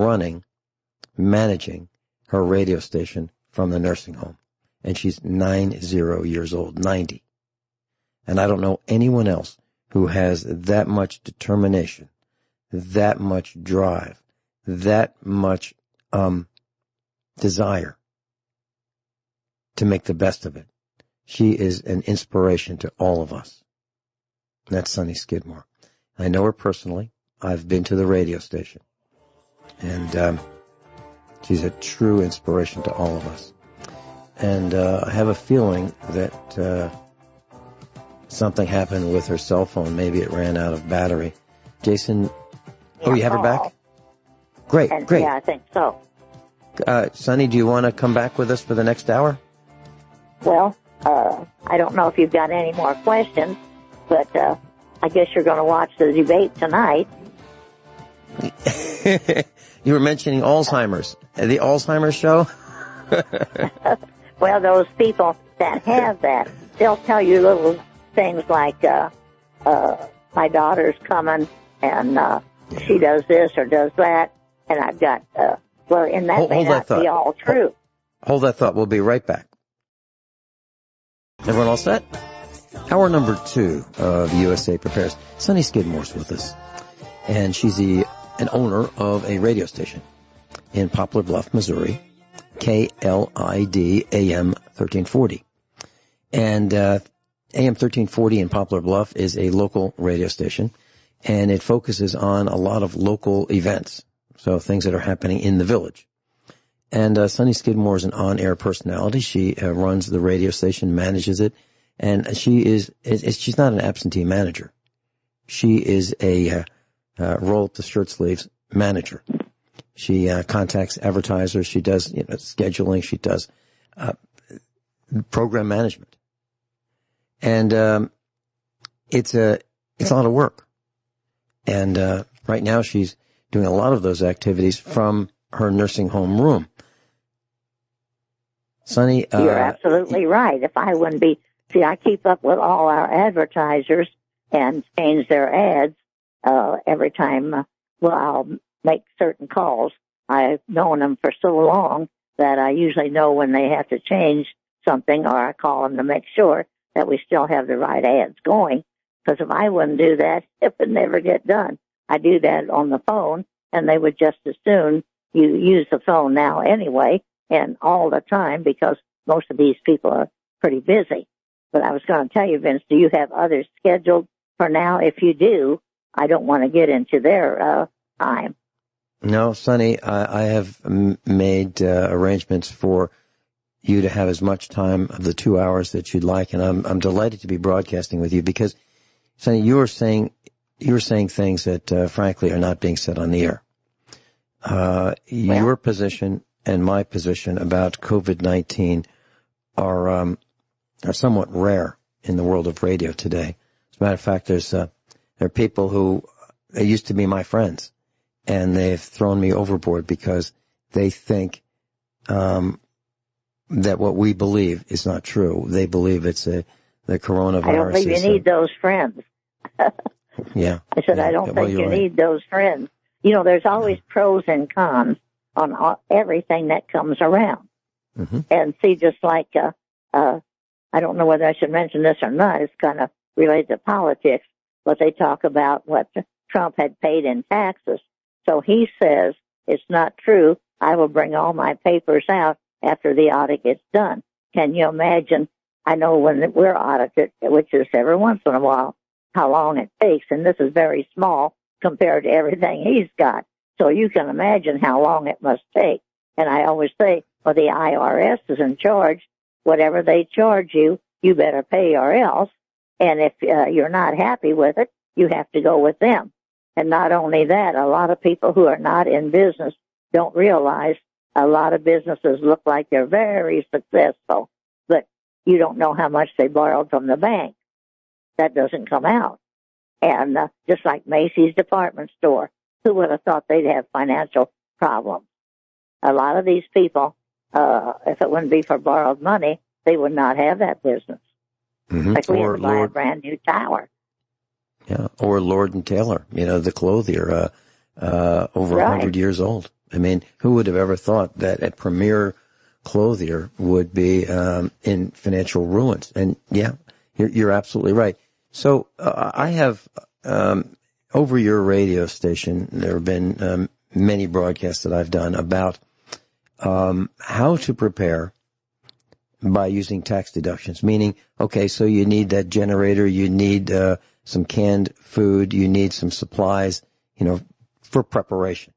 managing her radio station from the nursing home. And she's 90 years old, 90. And I don't know anyone else who has that much determination, that much drive, that much desire to make the best of it. She is an inspiration to all of us. And that's Sonny Skidmore. I know her personally. I've been to the radio station. And she's a true inspiration to all of us. And I have a feeling that something happened with her cell phone. Maybe it ran out of battery. Jason, you have her back? Great. Yeah, I think so. Sonny, do you want to come back with us for the next hour? Well, I don't know if you've got any more questions, but I guess you're going to watch the debate tonight. You were mentioning Alzheimer's. The Alzheimer's show? Well, those people that have that, they'll tell you little things like, my daughter's coming, and she does this or does that, and I've got, and that may not be all true. Hold that thought. We'll be right back. Everyone all set? Hour number 2 of USA Prepares. Sonny Skidmore's with us. And she's an owner of a radio station in Poplar Bluff, Missouri, KLID AM 1340. And AM 1340 in Poplar Bluff is a local radio station, and it focuses on a lot of local events, so things that are happening in the village. And Sonny Skidmore is an on-air personality. She runs the radio station, manages it, and she's not an absentee manager. She is a roll-up-the-shirt sleeves manager. She contacts advertisers. She does scheduling. She does program management, and it's a lot of work. And right now, she's doing a lot of those activities from her nursing home room. Sonny, you're absolutely right. If I wouldn't be, see, I keep up with all our advertisers and change their ads every time. I'll make certain calls. I've known them for so long that I usually know when they have to change something, or I call them to make sure that we still have the right ads going. Because if I wouldn't do that, it would never get done. I do that on the phone, and they would just as soon use the phone now anyway, and all the time, because most of these people are pretty busy. But I was going to tell you, Vince, do you have others scheduled for now? If you do, I don't want to get into their time. No, Sonny, I have made arrangements for you to have as much time of the 2 hours that you'd like, and I'm delighted to be broadcasting with you because, Sonny, you were saying things that frankly are not being said on the air. Your position and my position about COVID-19 are somewhat rare in the world of radio today. As a matter of fact, there are people who used to be my friends, and they've thrown me overboard because they think that what we believe is not true. They believe it's the coronavirus. I don't think you need those friends. Yeah. I said, I don't think you need those friends. You know, there's always pros and cons on everything that comes around. Mm-hmm. And see, just like, I don't know whether I should mention this or not, it's kind of related to politics, but they talk about what Trump had paid in taxes. So he says, it's not true. I will bring all my papers out after the audit gets done. Can you imagine? I know when we're audited, which is every once in a while, how long it takes. And this is very small compared to everything he's got. So you can imagine how long it must take. And I always say, well, the IRS is in charge. Whatever they charge you, you better pay or else. And if you're not happy with it, you have to go with them. And not only that, a lot of people who are not in business don't realize a lot of businesses look like they're very successful, but you don't know how much they borrowed from the bank. That doesn't come out. And just like Macy's department store, who would have thought they'd have financial problems? A lot of these people, if it wouldn't be for borrowed money, they would not have that business. Mm-hmm. Like we had to buy a brand new tower. Yeah, or Lord and Taylor, the clothier, over 100 years old. I mean, who would have ever thought that a premier clothier would be in financial ruins? And yeah, you're absolutely right. So I have, over your radio station, there have been many broadcasts that I've done about how to prepare by using tax deductions, meaning, okay, so you need that generator, you need some canned food, you need some supplies, for preparation,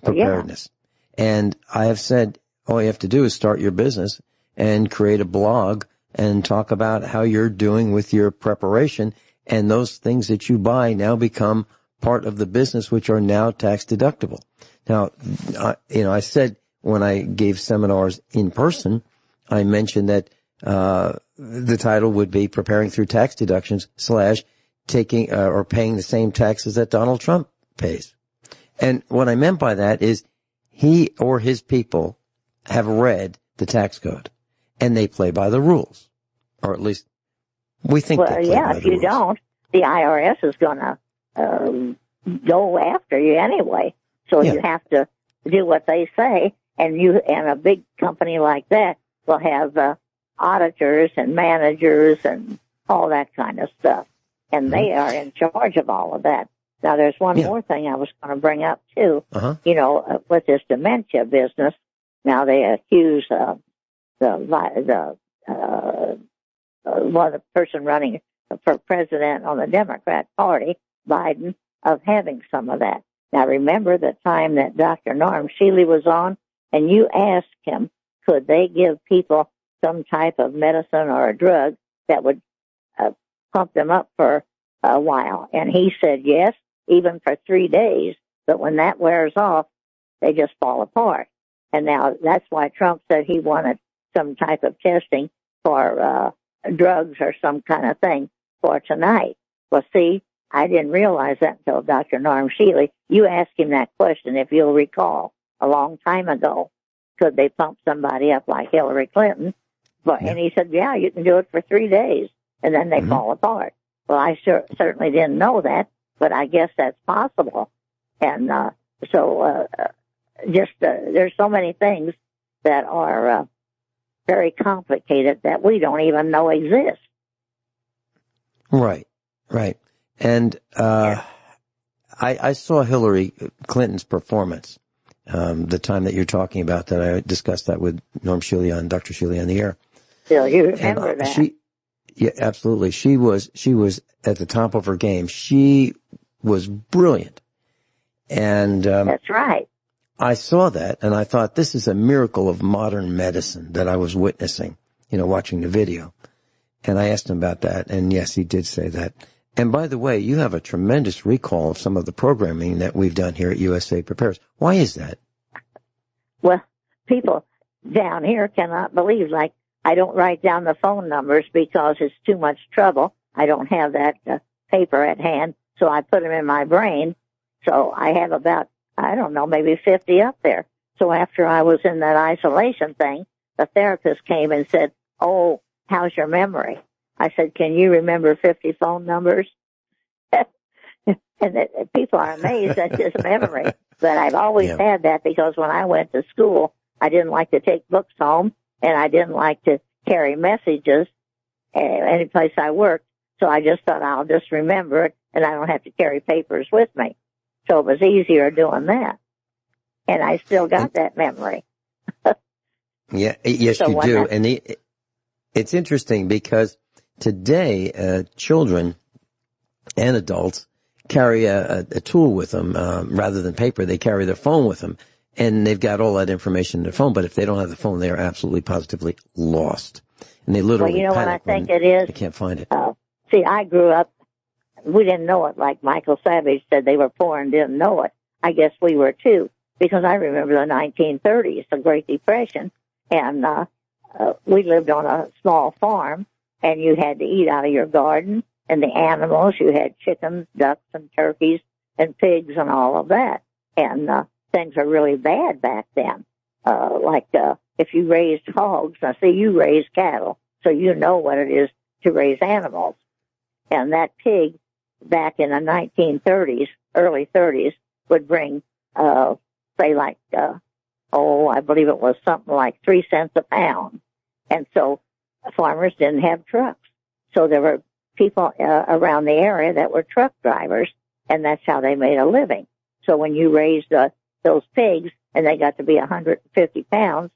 preparedness. Yeah. And I have said, all you have to do is start your business and create a blog and talk about how you're doing with your preparation, and those things that you buy now become part of the business, which are now tax deductible. Now, I said when I gave seminars in person, I mentioned that the title would be Preparing Through Tax Deductions / taking or paying the same taxes that Donald Trump pays. And what I meant by that is he or his people have read the tax code and they play by the rules, or at least we think they play by the rules. Well, yeah, if you don't, the IRS is going to go after you anyway. So you have to do what they say, and a big company like that will have auditors and managers and all that kind of stuff. And they are in charge of all of that. Now, there's one more thing I was going to bring up, too. With this dementia business, now they accuse the person running for president on the Democrat Party, Biden, of having some of that. Now, remember the time that Dr. Norm Shealy was on, and you asked him, could they give people some type of medicine or a drug that would pump them up for a while? And he said yes, even for 3 days. But when that wears off, they just fall apart. And now that's why Trump said he wanted some type of testing for drugs or some kind of thing for tonight. Well, see, I didn't realize that until Dr. Norm Shealy. You asked him that question, if you'll recall. a long time ago. Could they pump somebody up like Hillary Clinton? But, and he said, yeah, you can do it for 3 days, and then they fall apart. Well, I certainly didn't know that, but I guess that's possible. And there's so many things that are very complicated that we don't even know exist. Right. And I saw Hillary Clinton's performance the time that you're talking about, that I discussed that with Norm Shelia and Dr. Shelia on the air. Still, you remember that? Yeah, absolutely. She was at the top of her game. She was brilliant. And that's right. I saw that, and I thought, this is a miracle of modern medicine that I was witnessing, watching the video. And I asked him about that, and yes, he did say that. And by the way, you have a tremendous recall of some of the programming that we've done here at USA Prepares. Why is that? Well, people down here cannot believe, like, I don't write down the phone numbers because it's too much trouble. I don't have that paper at hand, so I put them in my brain. So I have about, I don't know, maybe 50 up there. So after I was in that isolation thing, the therapist came and said, oh, how's your memory? I said, can you remember 50 phone numbers? And people are amazed at this memory. But I've always had that, because when I went to school, I didn't like to take books home, and I didn't like to carry messages any place I worked. So I just thought, I'll just remember it, and I don't have to carry papers with me. So it was easier doing that. And I still got that memory. Yes, so you do. And it's interesting, because today children and adults carry a tool with them rather than paper. They carry their phone with them, and they've got all that information in their phone. But if they don't have the phone, they are absolutely positively lost. And they literally well, you know what I think it is? They can't find it. See, I grew up, we didn't know it, like Michael Savage said, they were poor and didn't know it. I guess we were too, because I remember the 1930s, the Great Depression, and we lived on a small farm, and you had to eat out of your garden, and the animals, you had chickens, ducks, and turkeys, and pigs, and all of that. And things were really bad back then. If you raised hogs, now see, you raise cattle, so you know what it is to raise animals. And that pig, back in the 1930s, early 30s, would bring, I believe it was something like 3 cents a pound. And so farmers didn't have trucks. So there were people around the area that were truck drivers, and that's how they made a living. So when you raised those pigs, and they got to be 150 pounds,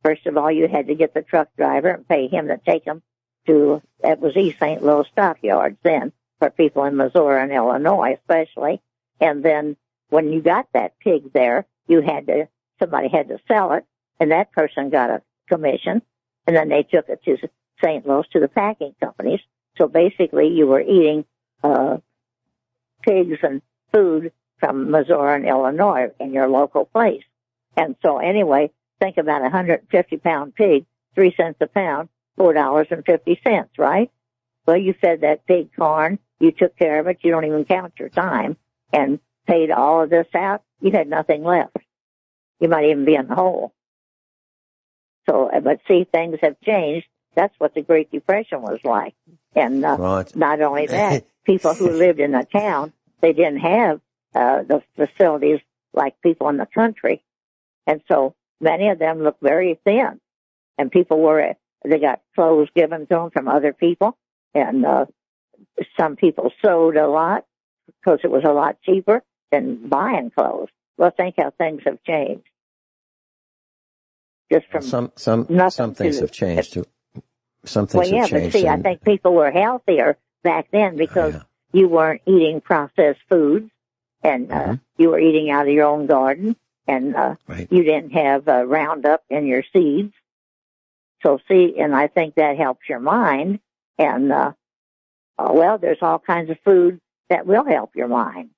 first of all, you had to get the truck driver and pay him to take them to, it was East St. Louis stockyards then, for people in Missouri and Illinois especially. And then when you got that pig there, somebody had to sell it, and that person got a commission, and then they took it to St. Louis to the packing companies. So basically you were eating pigs and food from Missouri and Illinois in your local place. And so anyway, think about a 150-pound pig, 3 cents a pound, $4.50, right? Well, you fed that pig corn, you took care of it, you don't even count your time, and paid all of this out, you had nothing left. You might even be in the hole. So, but see, things have changed. That's what the Great Depression was like. And not only that, people who lived in the town, they didn't have the facilities like people in the country. And so many of them looked very thin. And they got clothes given to them from other people. And some people sewed a lot because it was a lot cheaper than buying clothes. Well, think how things have changed. Just from some things have changed too. Some things have changed. But see, I think people were healthier back then because you weren't eating processed foods, and you were eating out of your own garden, and you didn't have Roundup in your seeds. So see, and I think that helps your mind. And there's all kinds of food that will help your mind.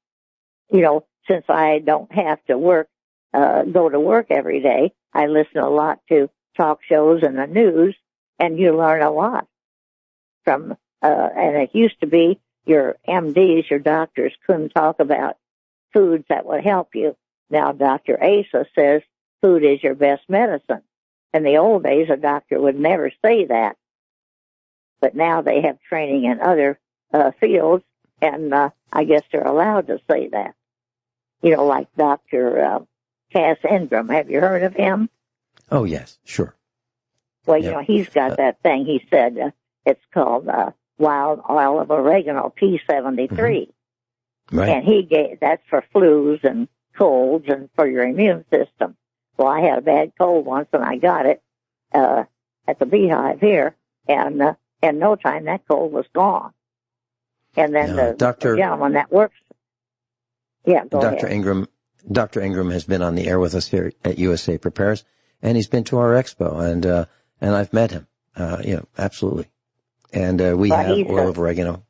You know, since I don't have to go to work every day, I listen a lot to talk shows and the news, and you learn a lot from, and it used to be your MDs, your doctors, couldn't talk about foods that would help you. Now, Dr. Asa says food is your best medicine. In the old days, a doctor would never say that. But now they have training in other fields, and I guess they're allowed to say that. You know, like Dr. Cass Ingram. Have you heard of him? Oh, yes, sure. Well, you know, he's got that thing. He said it's called wild oil of oregano, P73. Mm-hmm. Right. And he gave, that's for flus and colds and for your immune system. Well, I had a bad cold once, and I got it at the Beehive here, and in no time that cold was gone. And then the gentleman that works, go ahead. Dr. Ingram has been on the air with us here at USA Prepares, and he's been to our expo, and I've met him. Absolutely. And we have oil of oregano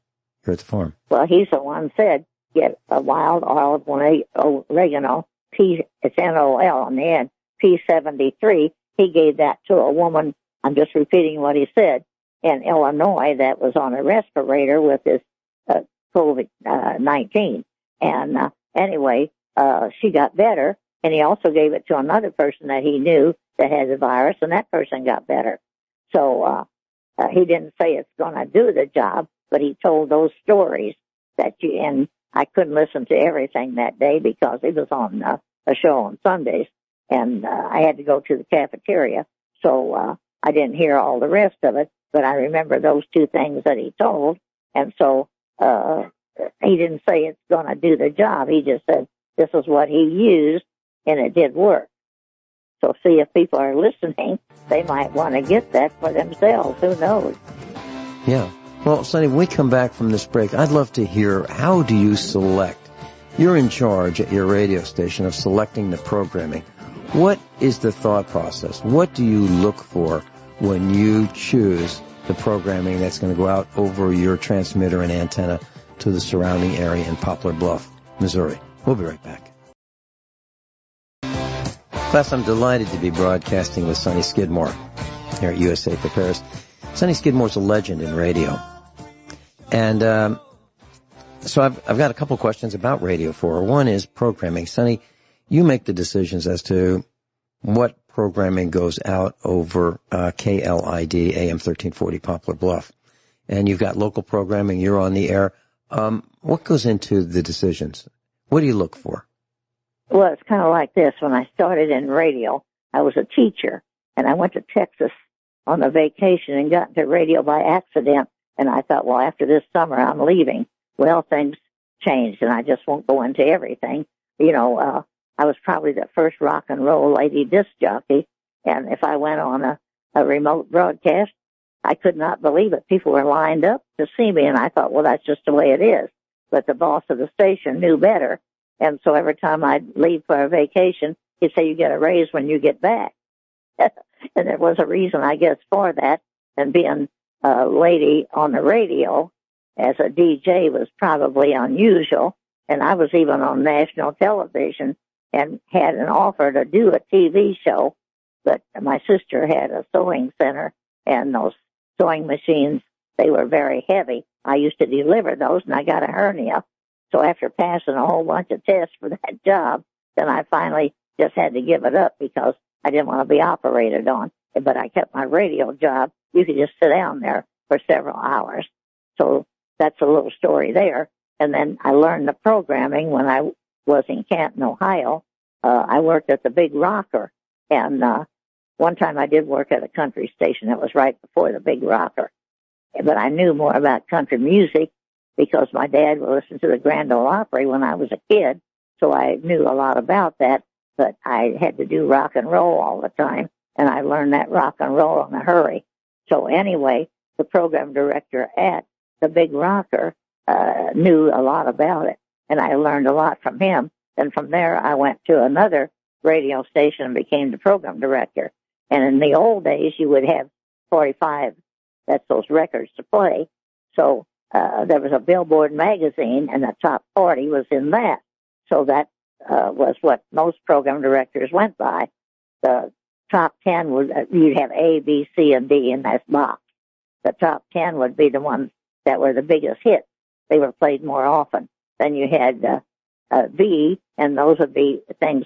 here at the farm. Well, he's the one said, get a wild oil of oregano, it's NOL on the end, P73. He gave that to a woman, I'm just repeating what he said, in Illinois that was on a respirator with his COVID-19. And anyway, she got better, and he also gave it to another person that he knew that had the virus, and that person got better. So he didn't say it's going to do the job, but he told those stories and I couldn't listen to everything that day because it was on a show on Sundays, and I had to go to the cafeteria, so I didn't hear all the rest of it, but I remember those two things that he told, and so he didn't say it's going to do the job. He just said this is what he used, and it did work. So see, if people are listening, they might want to get that for themselves. Who knows? Yeah. Well, Sonny, when we come back from this break, I'd love to hear, how do you select? You're in charge at your radio station of selecting the programming. What is the thought process? What do you look for when you choose the programming that's going to go out over your transmitter and antenna to the surrounding area in Poplar Bluff, Missouri? We'll be right back. Class, I'm delighted to be broadcasting with Sonny Skidmore here at USA Prepares. Sonny Skidmore's a legend in radio. And so I've got a couple questions about radio for her. One is programming. Sonny, you make the decisions as to what programming goes out over KLID AM 1340 Poplar Bluff. And you've got local programming. You're on the air. What goes into the decisions? What do you look for? Well, it's kind of like this. When I started in radio, I was a teacher, and I went to Texas on a vacation and got into radio by accident. And I thought, well, after this summer, I'm leaving. Well, things changed, and I just won't go into everything. You know, I was probably the first rock and roll lady disc jockey, and if I went on a remote broadcast, I could not believe it. People were lined up to see me, and I thought, well, that's just the way it is. But the boss of the station knew better, and so every time I'd leave for a vacation, he'd say, you get a raise when you get back. And there was a reason, I guess, for that, and being a lady on the radio as a DJ was probably unusual, and I was even on national television and had an offer to do a TV show, but my sister had a sewing center, and those sewing machines, they were very heavy. I used to deliver those, and I got a hernia. So after passing a whole bunch of tests for that job, then I finally just had to give it up because I didn't want to be operated on. But I kept my radio job. You could just sit down there for several hours. So that's a little story there. And then I learned the programming when I was in Canton, Ohio. I worked at the Big Rocker. And one time I did work at a country station that was right before the Big Rocker. But I knew more about country music because my dad would listen to the Grand Ole Opry when I was a kid. So I knew a lot about that. But I had to do rock and roll all the time. And I learned that rock and roll in a hurry. So anyway, the program director at the Big Rocker knew a lot about it, and I learned a lot from him. And from there, I went to another radio station and became the program director. And in the old days, you would have 45, that's those records to play. So there was a Billboard magazine, and the top 40 was in that. So that was what most program directors went by. The top 10 would, you'd have A, B, C, and D in that box. The top 10 would be the ones that were the biggest hits. They were played more often. Then you had V, and those would be things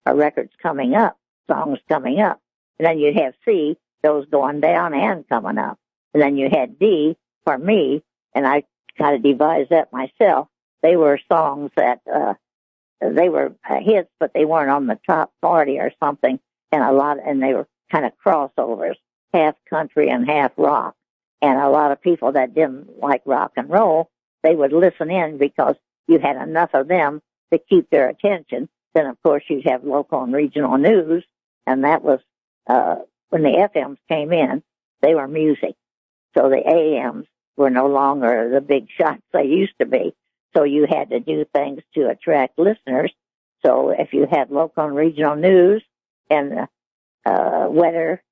records coming up, songs coming up. And then you'd have C, those going down and coming up. And then you had D for me, and I kind of devised that myself. They were songs that they were hits, but they weren't on the top 40 or something, and they were kind of crossovers, half country and half rock. And a lot of people that didn't like rock and roll, they would listen in because you had enough of them to keep their attention. Then, of course, you'd have local and regional news, and that was when the FMs came in, they were music. So the AMs were no longer the big shots they used to be. So you had to do things to attract listeners. So if you had local and regional news and weather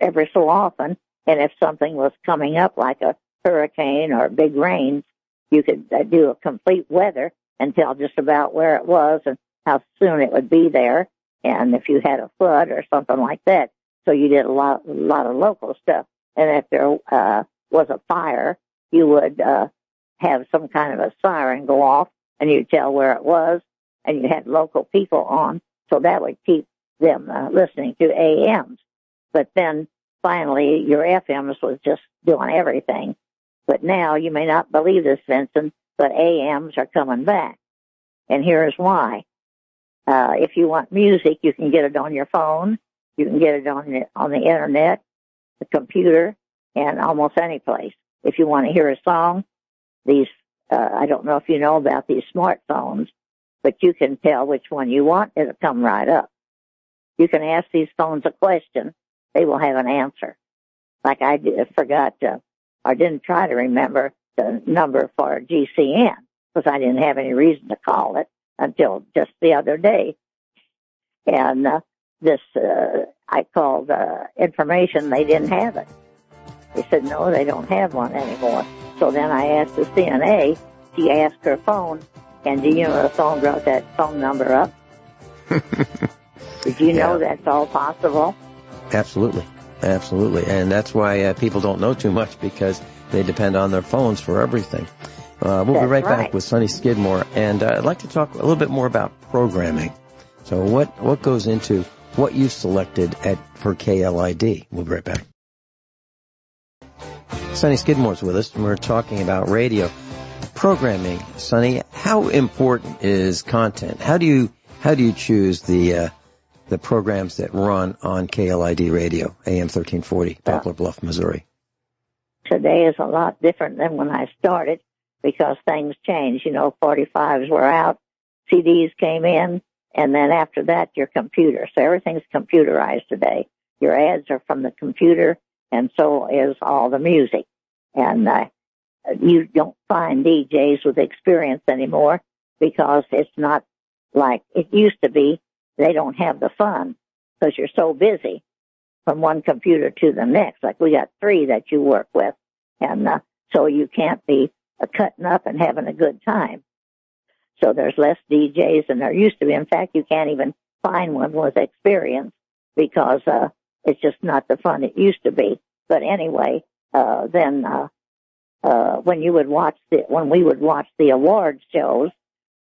every so often, and if something was coming up like a hurricane or big rains, you could do a complete weather and tell just about where it was and how soon it would be there, and if you had a flood or something like that. So you did a lot of local stuff. And if there was a fire, you would have some kind of a siren go off, and you'd tell where it was, and you had local people on, so that would keep them listening to AMs. But then finally your FMs was just doing everything. But now, you may not believe this, Vincent, but AMs are coming back. And here's why. If you want music, you can get it on your phone, you can get it on the internet, the computer, and almost any place. If you want to hear a song, these, I don't know if you know about these smartphones, but you can tell which one you want, it'll come right up. You can ask these phones a question, they will have an answer. Like I forgot or didn't try to remember the number for GCN, because I didn't have any reason to call it until just the other day. And I called information, they didn't have it. They said, no, they don't have one anymore. So then I asked the CNA, she asked her phone, and do you know the phone brought that phone number up? Did you know that's all possible? Absolutely. Absolutely. And that's why people don't know too much, because they depend on their phones for everything. We'll be right back with Sonny Skidmore, and I'd like to talk a little bit more about programming. So what goes into what you've selected for KLID? We'll be right back. Sonny Skidmore's with us, and we're talking about radio programming. Sonny, how important is content? How do you choose the programs that run on KLID radio, AM 1340, Poplar Bluff, Missouri? Today is a lot different than when I started, because things changed. 45s were out, CDs came in, and then after that, your computer. So everything's computerized today. Your ads are from the computer, and so is all the music. And you don't find DJs with experience anymore, because it's not like it used to be. They don't have the fun because you're so busy from one computer to the next. Like we got 3 that you work with, and so you can't be cutting up and having a good time. So there's less DJs than there used to be. In fact, you can't even find one with experience, because it's just not the fun it used to be. But anyway, then when we would watch the award shows,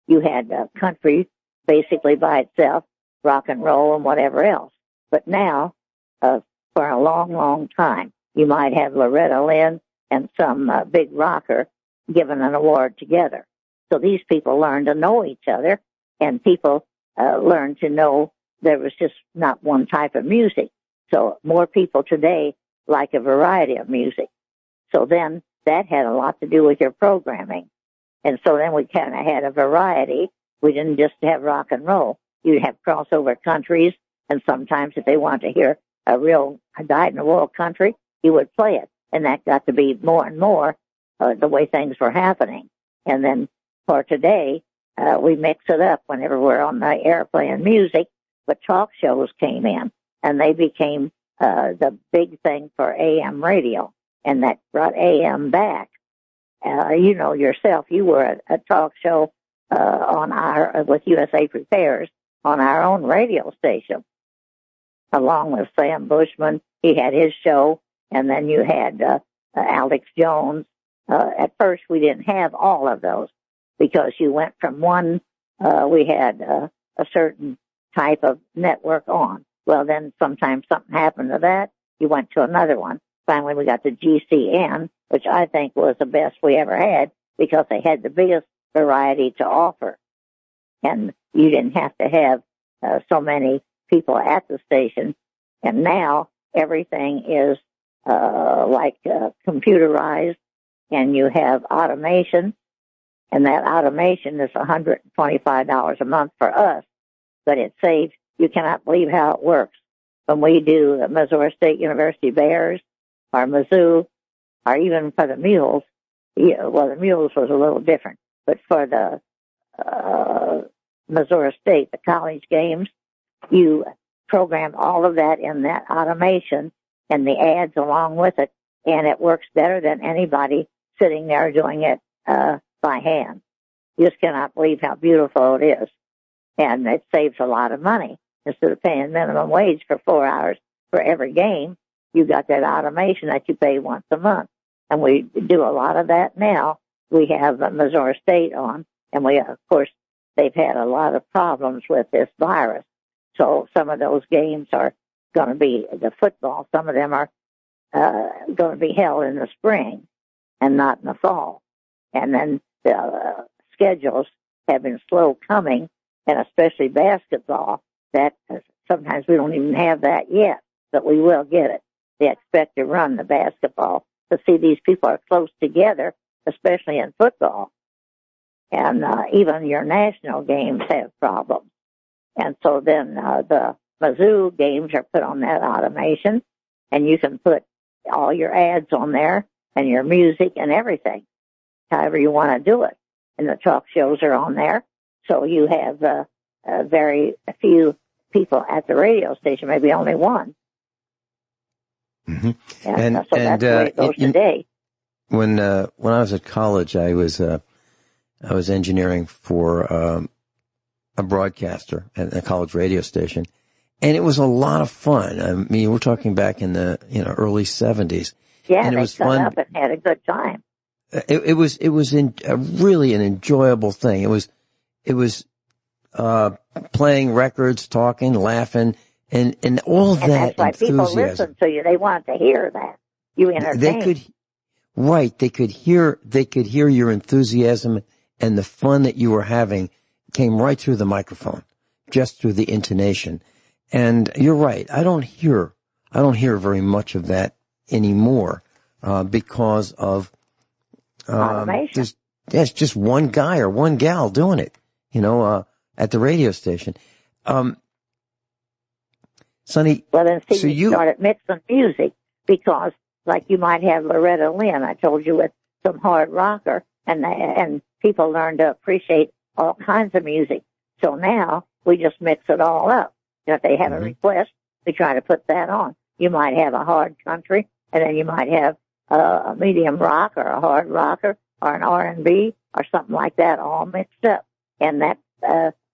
you had country basically by itself, rock and roll and whatever else. But now, for a long, long time, you might have Loretta Lynn and some big rocker given an award together. So these people learned to know each other, and people learned to know there was just not one type of music. So more people today like a variety of music. So then that had a lot to do with your programming. And so then we kind of had a variety. We didn't just have rock and roll. You'd have crossover countries, and sometimes if they wanted to hear a real dyed-in-the-wool country, you would play it. And that got to be more and more the way things were happening. And then for today, we mix it up whenever we're on the air playing music, but talk shows came in, and they became the big thing for AM radio, and that brought AM back. You know yourself, you were a talk show with USA Prepares on our own radio station, along with Sam Bushman. He had his show, and then you had Alex Jones. At first, we didn't have all of those, because you went from one, we had a certain type of network on. Well, then sometimes something happened to that. You went to another one. Finally, we got to GCN, which I think was the best we ever had because they had the biggest variety to offer. And you didn't have to have so many people at the station. And now everything is computerized, and you have automation. And that automation is $125 a month for us, but it saves. You cannot believe how it works. When we do the Missouri State University Bears, or Mizzou, or even for the Mules, the Mules was a little different, but for the Missouri State, the college games, you program all of that in that automation and the ads along with it, and it works better than anybody sitting there doing it by hand. You just cannot believe how beautiful it is, and it saves a lot of money. Instead of paying minimum wage for 4 hours for every game, you got that automation that you pay once a month. And we do a lot of that now. We have Missouri State on, and of course, they've had a lot of problems with this virus. So some of those games are going to be the football. Some of them are going to be held in the spring and not in the fall. And then the schedules have been slow coming, and especially basketball. That sometimes we don't even have that yet, but we will get it. They expect to run the basketball. To see these people are close together, especially in football. And even your national games have problems. And so then the Mizzou games are put on that automation, and you can put all your ads on there and your music and everything, however you want to do it. And the talk shows are on there. So you have very few people at the radio station, maybe only one. Mm-hmm. And so that's the way it goes today. When I was at college, I was engineering for a broadcaster at a college radio station, and it was a lot of fun. I mean, we're talking back in the early 70s. Yeah, and it was fun. Up and had a good time. It was really an enjoyable thing. It was playing records, talking, laughing, and all that. And that's why enthusiasm. People listen to you. They want to hear that you entertain. They could hear your enthusiasm, and the fun that you were having came right through the microphone, just through the intonation. And you're right. I don't hear very much of that anymore, because of, automation. It's just one guy or one gal doing it, at the radio station. Sonny. Well, then see, you started mixing music because, like, you might have Loretta Lynn, I told you, with some hard rocker, and people learn to appreciate all kinds of music. So now we just mix it all up. If they have a request, we try to put that on. You might have a hard country, and then you might have a medium rock or a hard rocker or an R&B or something like that, all mixed up. And that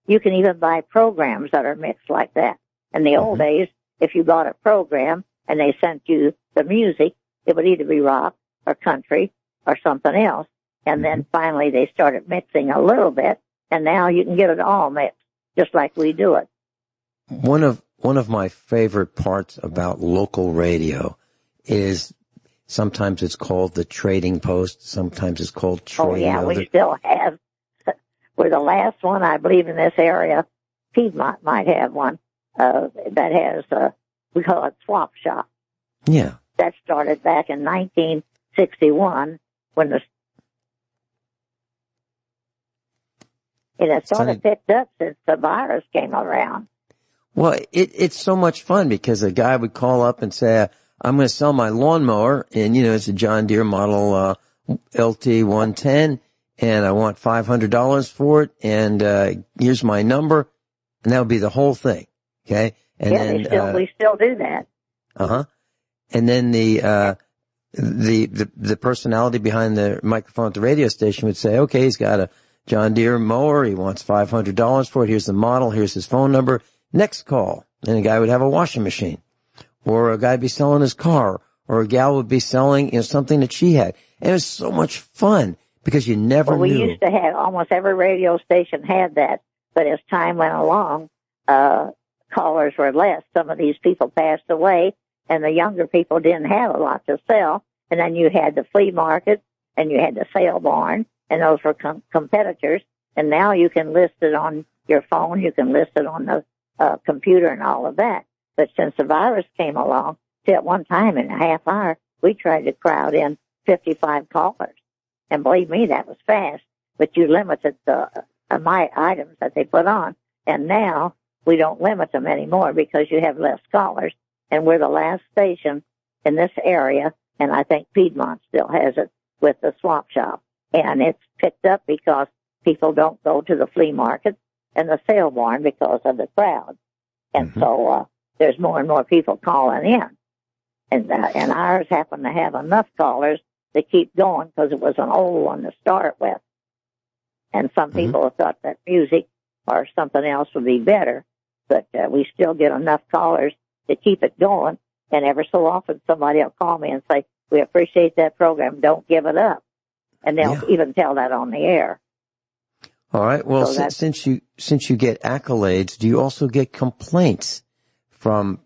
you can even buy programs that are mixed like that. In the old days, if you bought a program and they sent you the music, it would either be rock or country or something else. And then finally they started mixing a little bit, and now you can get it all mixed, just like we do it. One of my favorite parts about local radio is sometimes it's called the Trading Post, sometimes it's called Tradio. Oh, yeah, we still have. We're the last one, I believe, in this area. Piedmont might have one that has, we call it Swap Shop. Yeah. That started back in 1961 when it sort of picked up since the virus came around. Well, it's so much fun because a guy would call up and say, I'm going to sell my lawnmower, and, it's a John Deere model LT 110, and I want $500 for it, and here's my number, and that would be the whole thing, okay? And then, we still do that. Uh-huh. And then the personality behind the microphone at the radio station would say, okay, he's got a John Deere mower, he wants $500 for it, here's the model, here's his phone number, next call. And a guy would have a washing machine, or a guy would be selling his car, or a gal would be selling, something that she had. And it was so much fun Because you never we knew. used to have, almost every radio station had that, but as time went along, callers were less. Some of these people passed away, and the younger people didn't have a lot to sell. And then you had the flea market, and you had the sale barn, and those were competitors. And now you can list it on your phone, you can list it on the computer and all of that. But since the virus came along, see, at one time in a half hour, we tried to crowd in 55 callers. And believe me, that was fast. But you limited the my items that they put on. And now we don't limit them anymore because you have less callers. And we're the last station in this area, and I think Piedmont still has it, with the swap shop. And it's picked up because people don't go to the flea market and the sale barn because of the crowd. And so there's more and more people calling in. And ours happen to have enough callers to keep going because it was an old one to start with. And some people thought that music or something else would be better, but we still get enough callers to keep it going. And every so often somebody will call me and say, we appreciate that program, don't give it up. And they'll even tell that on the air. All right. Well, So since you get accolades, do you also get complaints from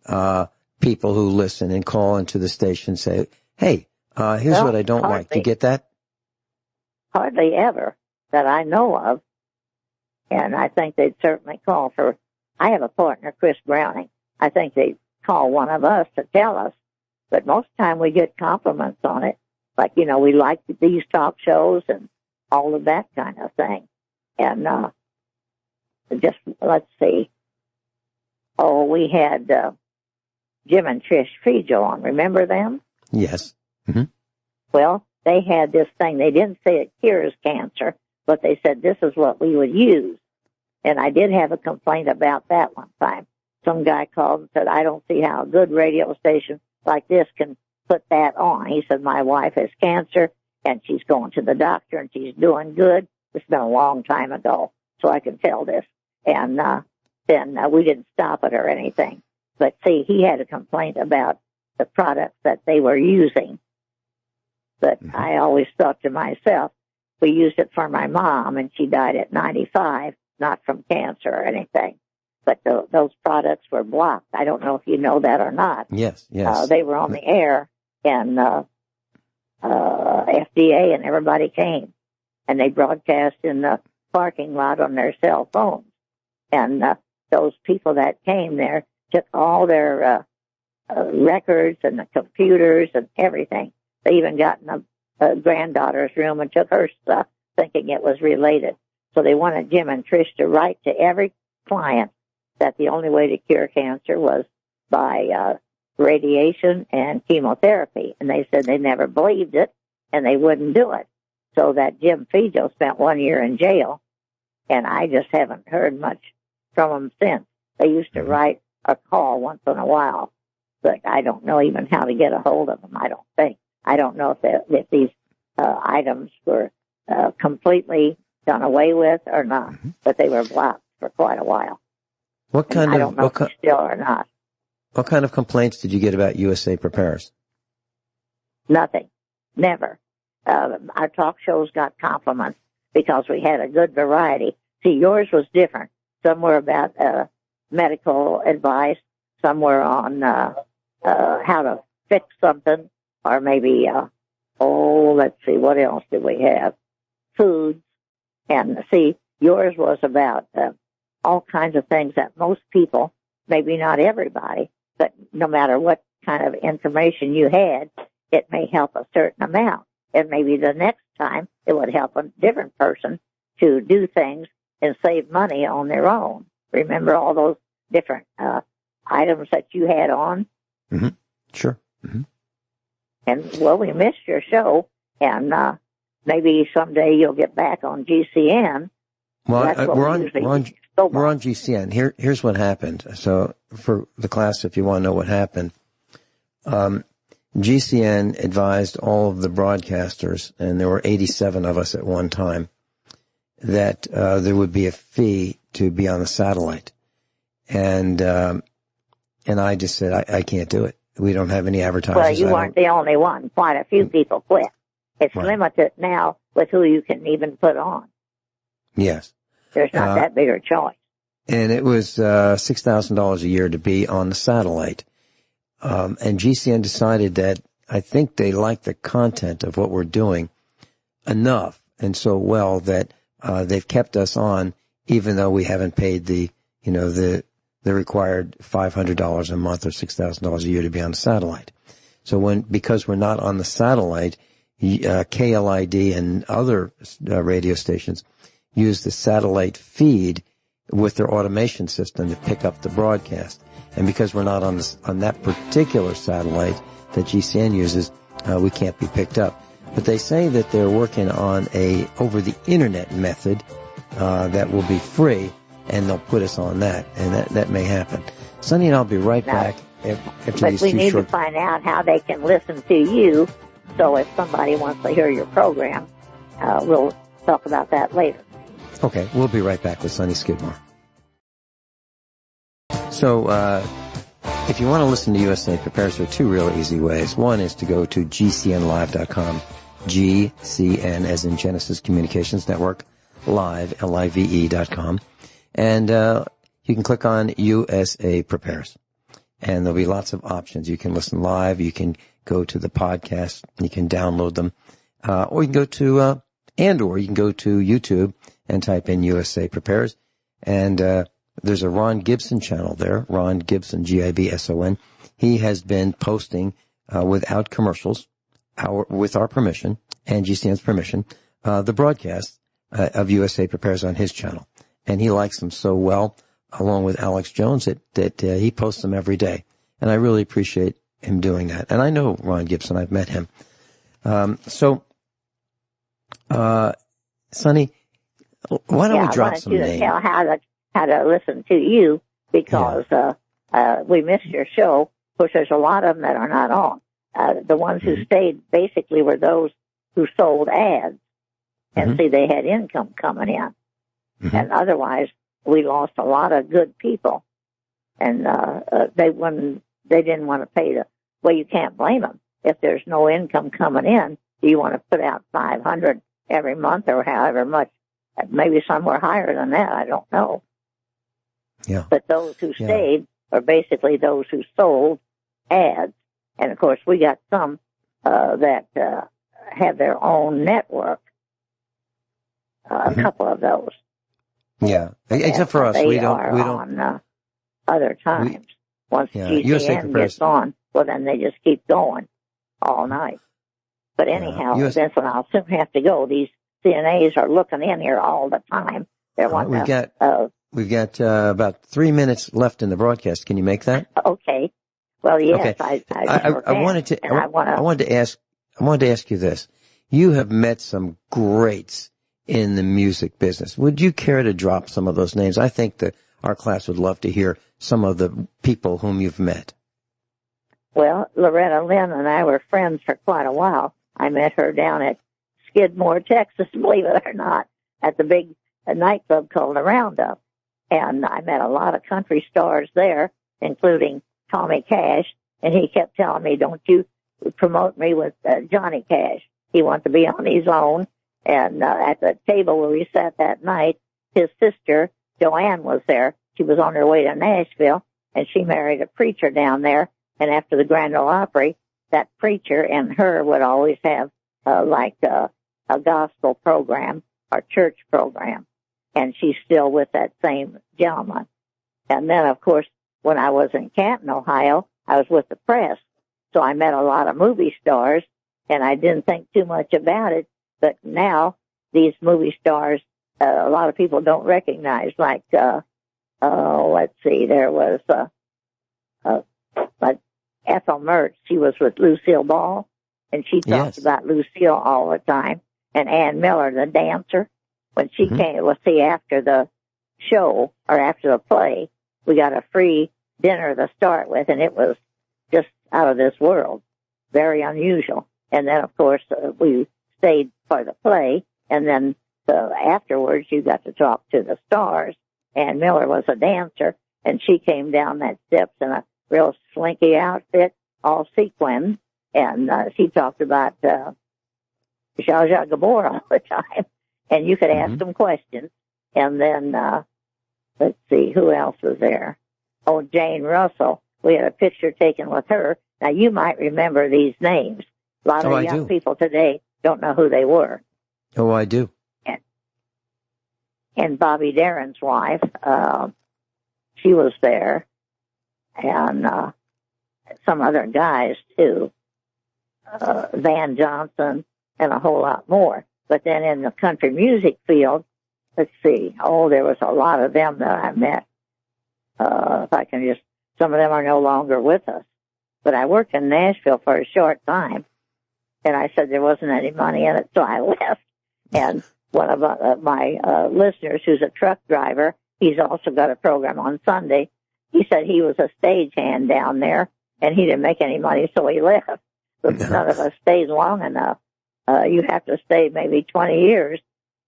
people who listen and call into the station and say, hey, here's what I don't like. Do you get that? Hardly ever that I know of. And I think they'd certainly call for, I have a partner, Chris Browning. I think they'd call one of us to tell us. But most of the time we get compliments on it. Like, you know, we like these talk shows and all of that kind of thing. And just, let's see. Oh, we had Jim and Trish Fijo on. Remember them? Yes. Well, they had this thing. They didn't say it cures cancer, but they said this is what we would use. And I did have a complaint about that one time. Some guy called and said, I don't see how a good radio station like this can put that on. He said, my wife has cancer, and she's going to the doctor, and she's doing good. It's been a long time ago, so I can tell this. And then we didn't stop it or anything. But see, he had a complaint about the products that they were using. But I always thought to myself, we used it for my mom, and she died at 95, not from cancer or anything. But those products were blocked. I don't know if you know that or not. Yes. They were on the air, and FDA and everybody came. And they broadcast in the parking lot on their cell phones. And those people that came there took all their records and the computers and everything. They even got in a granddaughter's room and took her stuff, thinking it was related. So they wanted Jim and Trish to write to every client that the only way to cure cancer was by radiation and chemotherapy. And they said they never believed it, and they wouldn't do it. So that Jim Fijo spent 1 year in jail, and I just haven't heard much from them since. They used to write or call once in a while, but I don't know even how to get a hold of them, I don't think. I don't know if these items were completely done away with or not, but they were blocked for quite a while. What kind I don't know if they still or not. What kind of complaints did you get about USA Prepares? Nothing. Never. Our talk shows got compliments because we had a good variety. See, yours was different. Some were about medical advice. Some were on how to fix something, or maybe, let's see, what else did we have? Foods. And see, yours was about all kinds of things that most people, maybe not everybody, but no matter what kind of information you had, it may help a certain amount. And maybe the next time it would help a different person to do things and save money on their own. Remember all those different items that you had on? Sure. And, well, we missed your show, and maybe someday you'll get back on GCN. Well, we're on GCN. Here's what happened. So for the class, if you want to know what happened, GCN advised all of the broadcasters, and there were 87 of us at one time, that there would be a fee to be on the satellite. And I just said, I can't do it. We don't have any advertisers. Well, you weren't the only one. Quite a few people quit. It's limited now with who you can even put on. Yes. There's not that big a choice. And it was $6,000 a year to be on the satellite. And GCN decided that I think they like the content of what we're doing enough and so well that they've kept us on, even though we haven't paid the required $500 a month or $6,000 a year to be on the satellite. So because we're not on the satellite, KLID and other radio stations use the satellite feed with their automation system to pick up the broadcast. And because we're not on that particular satellite that GCN uses, we can't be picked up. But they say that they're working on a over the internet method that will be free, and they'll put us on that, and that may happen. Sonny and I'll be right back after but these we two need short. to find out how they can listen to you. So if somebody wants to hear your program, we'll talk about that later. Okay, we'll be right back with Sonny Skidmore. So, if you want to listen to USA Prepares, there are two real easy ways. One is to go to GCNlive.com, GCN as in Genesis Communications Network, live, LIVE.com. And you can click on USA Prepares. And there'll be lots of options. You can listen live, you can go to the podcast, you can download them, or you can go to, or you can go to YouTube and type in USA Prepares. And there's a Ron Gibson channel there, Ron Gibson, Gibson. He has been posting without commercials, with our permission and GCN's permission, the broadcast of USA Prepares on his channel. And he likes them so well, along with Alex Jones, that he posts them every day. And I really appreciate him doing that. And I know Ron Gibson. I've met him. Sonny, why don't we drop some names? I wanted you to tell how to listen to you, because we missed your show. Of course, there's a lot of them that are not on. The ones who stayed basically were those who sold ads. And see, they had income coming in. And otherwise, we lost a lot of good people. And they didn't want to pay well, you can't blame them. If there's no income coming in, do you want to put out $500 every month or however much? Maybe somewhere higher than that. I don't know. Yeah. But those who stayed are basically those who sold ads. And, of course, we got some that have their own network. A couple of those. Yeah. Except for us. We don't. On other times. Once GCN gets on, well, then they just keep going all night. But anyhow, Vincent, I'll soon have to go. These CNAs are looking in here all the time. They're We've got about 3 minutes left in the broadcast. Can you make that? Okay. Well, yes, okay. I wanted to ask you this. You have met some greats in the music business. Would you care to drop some of those names? I think that our class would love to hear some of the people whom you've met. Well, Loretta Lynn and I were friends for quite a while. I met her down at Skidmore, Texas, believe it or not, at the big nightclub called the Roundup. And I met a lot of country stars there, including Tommy Cash. And he kept telling me, don't you promote me with Johnny Cash. He wanted to be on his own. And at the table where we sat that night, his sister, Joanne, was there. She was on her way to Nashville, and she married a preacher down there. And after the Grand Ole Opry, that preacher and her would always have a gospel program or church program. And she's still with that same gentleman. And then, of course, when I was in Canton, Ohio, I was with the press. So I met a lot of movie stars, and I didn't think too much about it. But now these movie stars, a lot of people don't recognize, like, let's see, there was Ethel Mertz. She was with Lucille Ball, and she talked about Lucille all the time. And Ann Miller, the dancer, when she came, after the show or after the play, we got a free dinner to start with, and it was just out of this world, very unusual. And then, of course, we stayed for the play, and then afterwards you got to talk to the stars. Ann Miller was a dancer, and she came down that steps in a real slinky outfit, all sequined, and she talked about Zsa Zsa Gabor all the time, and you could ask them questions. And then, let's see, who else was there? Oh, Jane Russell. We had a picture taken with her. Now, you might remember these names. A lot of young people today don't know who they were. Oh, I do. And Bobby Darin's wife, she was there, and some other guys, too, Van Johnson, and a whole lot more. But then in the country music field, let's see, there was a lot of them that I met. If I can just, some of them are no longer with us. But I worked in Nashville for a short time, and I said there wasn't any money in it, so I left. And one of my listeners, who's a truck driver, he's also got a program on Sunday. He said he was a stagehand down there, and he didn't make any money, so he left. But none of us stayed long enough. You have to stay maybe 20 years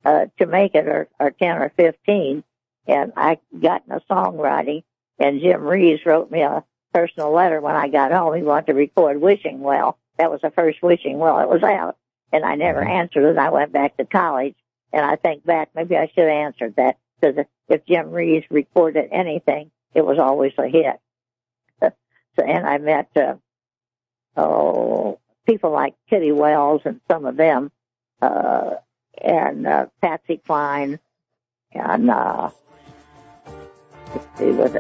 to make it, or 10 or 15. And I got into songwriting, and Jim Reeves wrote me a personal letter when I got home. He wanted to record Wishing Well. That was the first Wishing Well that was out. And I never answered it. I went back to college, and I think back, maybe I should have answered that, because if Jim Reeves recorded anything, it was always a hit. And I met, people like Kitty Wells and some of them, and Patsy Cline, and he was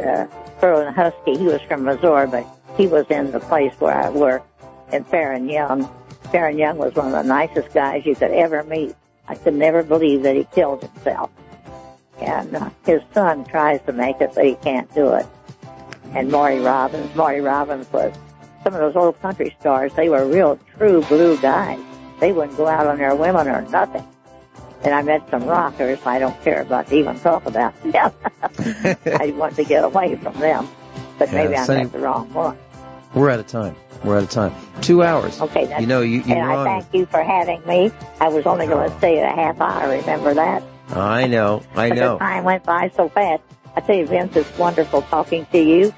Ferlin Husky. He was from Missouri, but he was in the place where I worked. And Farron Young. Farron Young was one of the nicest guys you could ever meet. I could never believe that he killed himself. And his son tries to make it, but he can't do it. And Maury Robbins. Maury Robbins was some of those old country stars. They were real true blue guys. They wouldn't go out on their women or nothing. And I met some rockers. I don't care about to even talk about them. I want to get away from them. But maybe I met the wrong one. We're out of time. 2 hours. Okay. You and I thank you for having me. I was only going to stay a half hour. Remember that? I know. The time went by so fast. I tell you, Vince, it's wonderful talking to you.